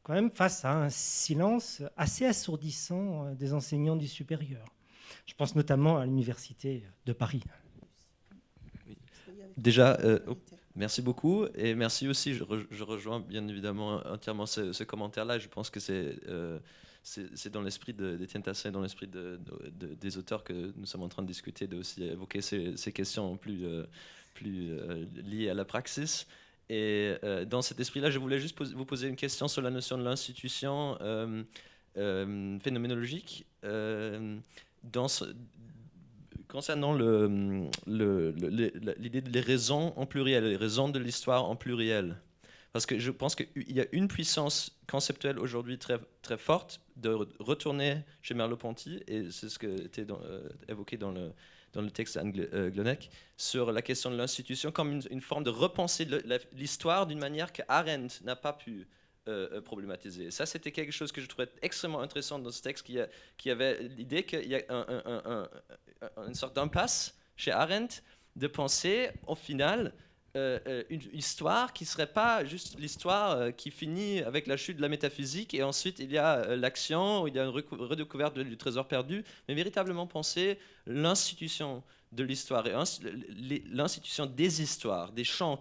quand même face à un silence assez assourdissant des enseignants du supérieur. Je pense notamment à l'université de Paris. Déjà, merci beaucoup et merci aussi, je rejoins bien évidemment entièrement ce commentaire-là. Je pense que c'est dans l'esprit d'Étienne Tassin, dans l'esprit des auteurs que nous sommes en train de discuter, de aussi évoquer ces questions plus liées à la praxis. Et dans cet esprit-là, je voulais juste vous poser une question sur la notion de l'institution phénoménologique. Concernant l'idée des raisons en pluriel, les raisons de l'histoire en pluriel. Parce que je pense qu'il y a une puissance conceptuelle aujourd'hui très, très forte de retourner chez Merleau-Ponty, et c'est ce qui était évoqué dans le texte d'Anne Glonek, sur la question de l'institution comme une forme de repenser l'histoire d'une manière que Arendt n'a pas pu problématiser. Et ça, c'était quelque chose que je trouvais extrêmement intéressant dans ce texte, qui avait l'idée qu'il y a une sorte d'impasse chez Arendt de penser, au final, une histoire qui ne serait pas juste l'histoire qui finit avec la chute de la métaphysique et ensuite il y a l'action, il y a une redécouverte du trésor perdu, mais véritablement penser l'institution de l'histoire et l'institution des histoires, des chants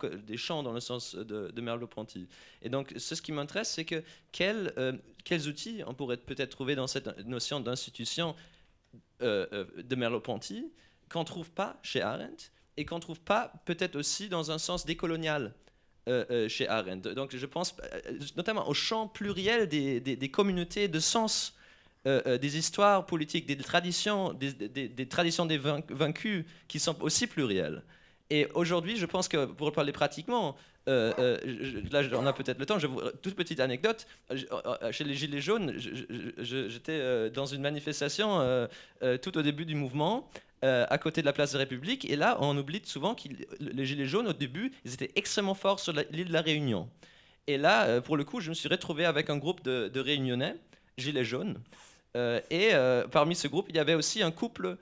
dans le sens de Merleau-Ponty. Et donc, ce qui m'intéresse, c'est que quels outils on pourrait peut-être trouver dans cette notion d'institution de Merleau-Ponty qu'on ne trouve pas chez Arendt et qu'on ne trouve pas peut-être aussi dans un sens décolonial chez Arendt. Donc je pense notamment au champ pluriel des communautés de sens, des histoires politiques, des traditions des vaincus qui sont aussi plurielles. Et aujourd'hui, je pense que pour parler pratiquement, là on a peut-être le temps, toute petite anecdote, chez les Gilets jaunes, j'étais dans une manifestation tout au début du mouvement, à côté de la place de la République, et là on oublie souvent que les Gilets jaunes au début, ils étaient extrêmement forts sur l'île de la Réunion. Et là, pour le coup, je me suis retrouvé avec un groupe de Réunionnais, Gilets jaunes, et parmi ce groupe, il y avait aussi un couple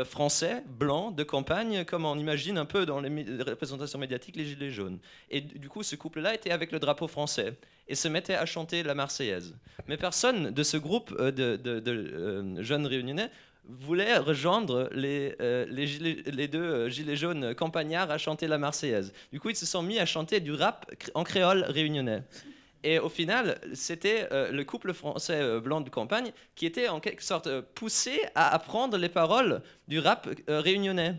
français, blanc, de campagne, comme on imagine un peu dans les représentations médiatiques, les Gilets jaunes. Et du coup, ce couple-là était avec le drapeau français et se mettait à chanter la Marseillaise. Mais personne de ce groupe de jeunes réunionnais voulait rejoindre les deux Gilets jaunes campagnards à chanter la Marseillaise. Du coup, ils se sont mis à chanter du rap en créole réunionnais. Et au final, c'était le couple français blanc de campagne qui était en quelque sorte poussé à apprendre les paroles du rap réunionnais.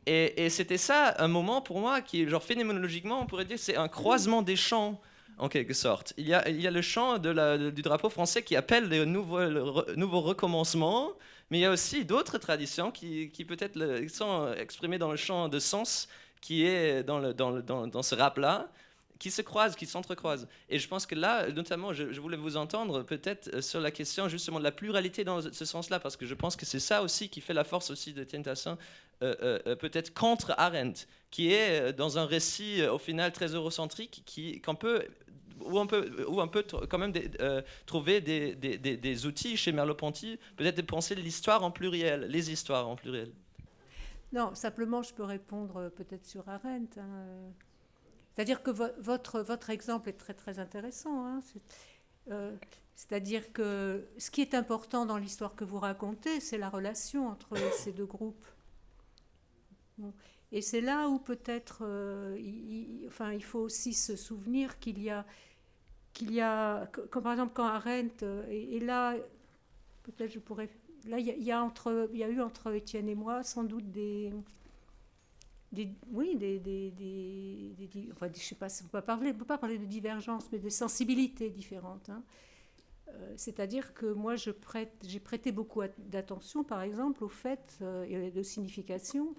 Et c'était ça un moment pour moi qui, genre phénoménologiquement, on pourrait dire c'est un croisement des chants en quelque sorte. Il y a le chant du drapeau français qui appelle les nouveaux recommencements, mais il y a aussi d'autres traditions qui peut-être sont exprimées dans le chant de sens qui est dans ce rap-là, qui se croisent, qui s'entrecroisent. Et je pense que là, notamment, je voulais vous entendre peut-être sur la question justement de la pluralité dans ce sens-là, parce que je pense que c'est ça aussi qui fait la force aussi d'Étienne Tassin, peut-être contre Arendt, qui est dans un récit au final très eurocentrique, où on peut quand même trouver des outils chez Merleau-Ponty, peut-être de penser l'histoire en pluriel, les histoires en pluriel. Non, simplement, je peux répondre peut-être sur Arendt. C'est-à-dire que votre exemple est très, très intéressant. Hein. C'est-à-dire que ce qui est important dans l'histoire que vous racontez, c'est la relation entre ces deux groupes. Bon. Et c'est là où peut-être, il faut aussi se souvenir qu'il y a, comme par exemple quand Arendt, et là, peut-être je pourrais, là il y a eu entre Étienne et moi sans doute enfin, je sais pas, on peut pas parler de divergence, mais de sensibilités différentes. Hein. C'est-à-dire que moi, j'ai prêté beaucoup d'attention, par exemple, au fait et de signification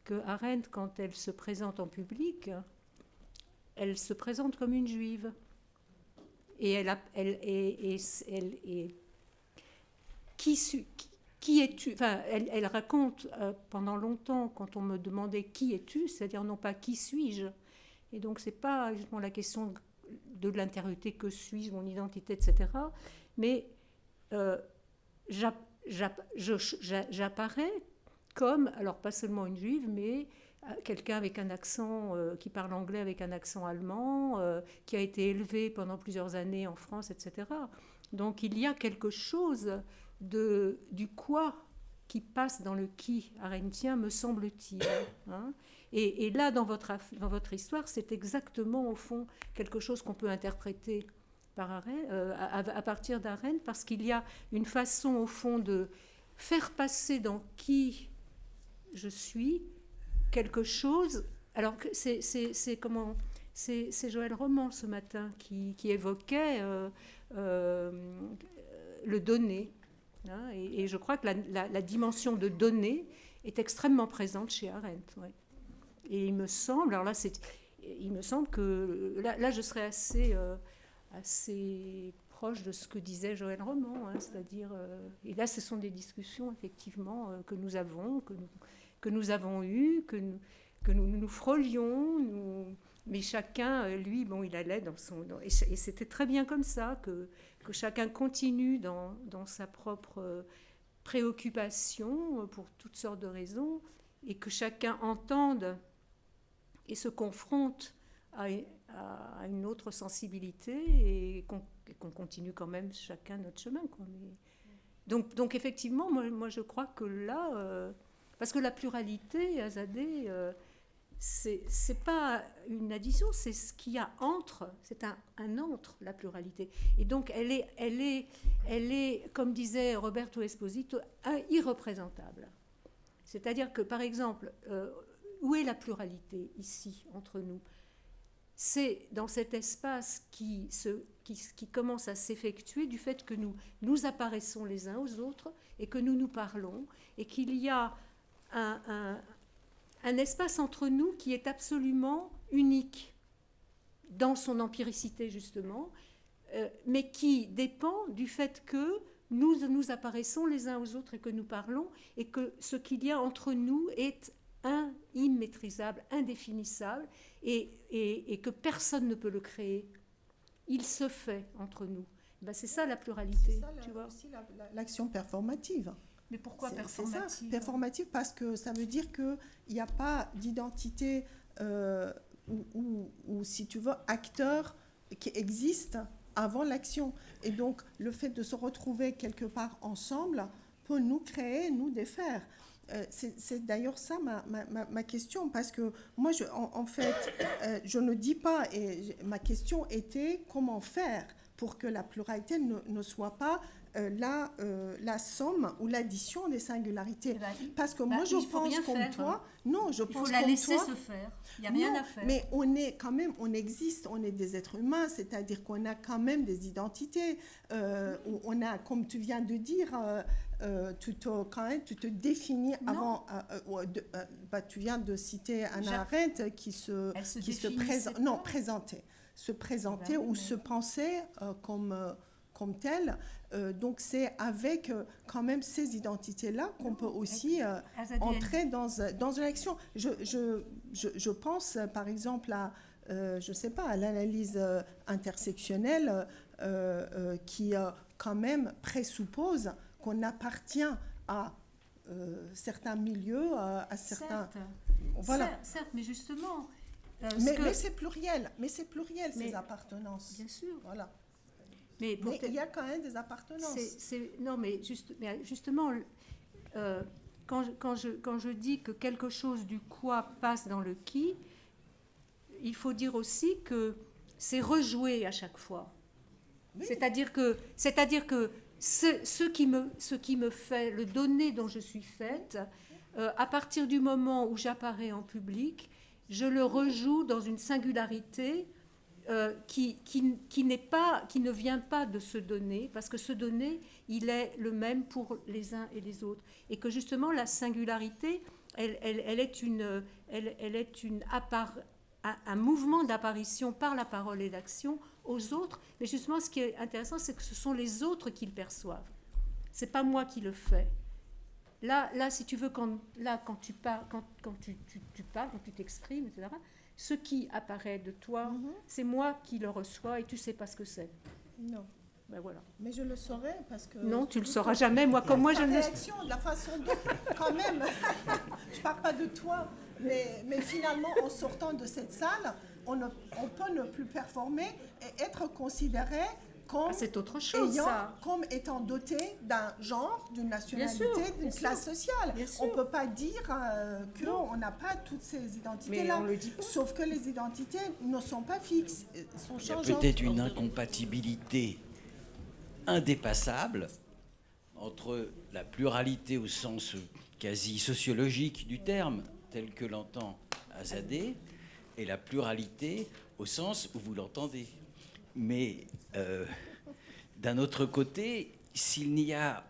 que Arendt, quand elle se présente en public, elle se présente comme une juive. Et qui es-tu? Enfin, elle raconte pendant longtemps, quand on me demandait qui es-tu, c'est-à-dire non pas qui suis-je. Et donc, c'est pas justement la question de l'intériorité, que suis-je, mon identité, etc. Mais j'apparais comme, alors pas seulement une juive, mais quelqu'un avec un accent, qui parle anglais avec un accent allemand, qui a été élevé pendant plusieurs années en France, etc. Donc il y a quelque chose du quoi qui passe dans le qui arendtien, me semble-t-il. Hein. Et là, dans votre histoire, c'est exactement, au fond, quelque chose qu'on peut interpréter à partir d'Arendt, parce qu'il y a une façon, au fond, de faire passer dans qui je suis quelque chose. Alors, c'est Joël Roman, ce matin, qui évoquait le donner. Hein, et je crois que la dimension de donner est extrêmement présente chez Arendt. Ouais. Et il me semble, alors là, il me semble que là je serais assez proche de ce que disait Joël Roman, hein, c'est-à-dire, et là, ce sont des discussions effectivement que nous avons eues, que nous frôlions, mais chacun, lui, bon, il allait dans son, et c'était très bien comme ça que chacun continue dans sa propre préoccupation pour toutes sortes de raisons, et que chacun entende et se confronte à une autre sensibilité, et qu'on continue quand même chacun notre chemin. Quoi. Donc effectivement, moi je crois que là, parce que la pluralité, Azadeh, c'est pas une addition, c'est ce qu'il y a entre, c'est un entre, la pluralité. Et donc elle est, comme disait Roberto Esposito, irreprésentable. C'est-à-dire que, par exemple, où est la pluralité ici, entre nous? C'est dans cet espace qui commence à s'effectuer du fait que nous apparaissons les uns aux autres et que nous nous parlons, et qu'il y a un espace entre nous qui est absolument unique dans son empiricité, justement, mais qui dépend du fait que nous apparaissons les uns aux autres et que nous parlons, et que ce qu'il y a entre nous est immaîtrisable, indéfinissable, et que personne ne peut le créer. Il se fait entre nous. Ben, c'est ça la pluralité. C'est ça, aussi l'action performative. Mais pourquoi performative? C'est ça, performative, parce que ça veut dire qu'il n'y a pas d'identité ou, si tu veux, acteur qui existe avant l'action. Et donc, le fait de se retrouver quelque part ensemble peut nous créer, nous défaire. C'est d'ailleurs ça ma question, parce que moi, en fait, je ne dis pas, et ma question était comment faire pour que la pluralité ne soit pas la somme ou l'addition des singularités. Parce que moi, je pense comme toi. Non, je pense comme toi. Il faut la laisser se faire. Il n'y a rien à faire. Mais on existe, on est des êtres humains, c'est-à-dire qu'on a quand même des identités. On a, comme tu viens de dire, tu te définis avant. Tu viens de citer Hannah Arendt qui se présente. Non, présenter. Se présenter ou se penser comme tel. Donc c'est avec quand même ces identités-là qu'on peut aussi entrer dans l'action. Je pense par exemple à, je sais pas, à l'analyse intersectionnelle qui quand même présuppose qu'on appartient à certains milieux, à certains... Certes, voilà. certes, mais justement... mais c'est pluriel, ces appartenances. Bien sûr. Voilà. Mais il y a quand même des appartenances. Non, mais justement, quand je dis que quelque chose du quoi passe dans le qui, il faut dire aussi que c'est rejoué à chaque fois. Oui. C'est-à-dire que ce qui me fait, le donné dont je suis faite, à partir du moment où j'apparais en public, je le rejoue dans une singularité qui ne vient pas de ce donné, parce que ce donné, il est le même pour les uns et les autres. Et que justement, la singularité, elle est un mouvement d'apparition par la parole et l'action aux autres. Mais justement, ce qui est intéressant, c'est que ce sont les autres qui le perçoivent. Ce n'est pas moi qui le fais. Là, si tu veux, quand tu parles, quand tu t'exprimes, etc., ce qui apparaît de toi, c'est moi qui le reçois et tu ne sais pas ce que c'est. Non. Ben voilà. Mais je le saurais parce que... Non, tu ne le sauras jamais. Moi, comme moi, je ne... réaction, de la façon dont... Quand même, je ne parle pas de toi, mais finalement, en sortant de cette salle, on peut ne plus performer et être considéré comme, c'est autre chose, comme étant doté d'un genre, d'une nationalité, d'une classe sociale. On ne peut pas dire qu'on n'a pas toutes ces identités-là. Mais on le dit pas. Sauf que les identités ne sont pas fixes, sont changeantes. Il y a peut-être une incompatibilité indépassable entre la pluralité au sens quasi sociologique du terme, tel que l'entend Azadeh, et la pluralité au sens où vous l'entendez. Mais d'un autre côté, s'il y a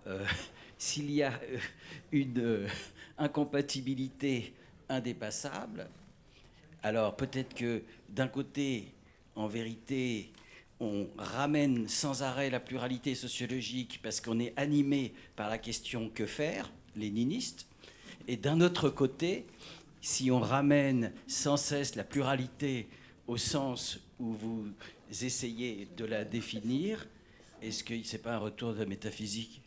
une incompatibilité indépassable, alors peut-être que d'un côté, en vérité, on ramène sans arrêt la pluralité sociologique parce qu'on est animé par la question que faire, léniniste, et d'un autre côté, si on ramène sans cesse la pluralité au sens où vous essayez de la définir, est-ce que ce n'est pas un retour de la métaphysique ?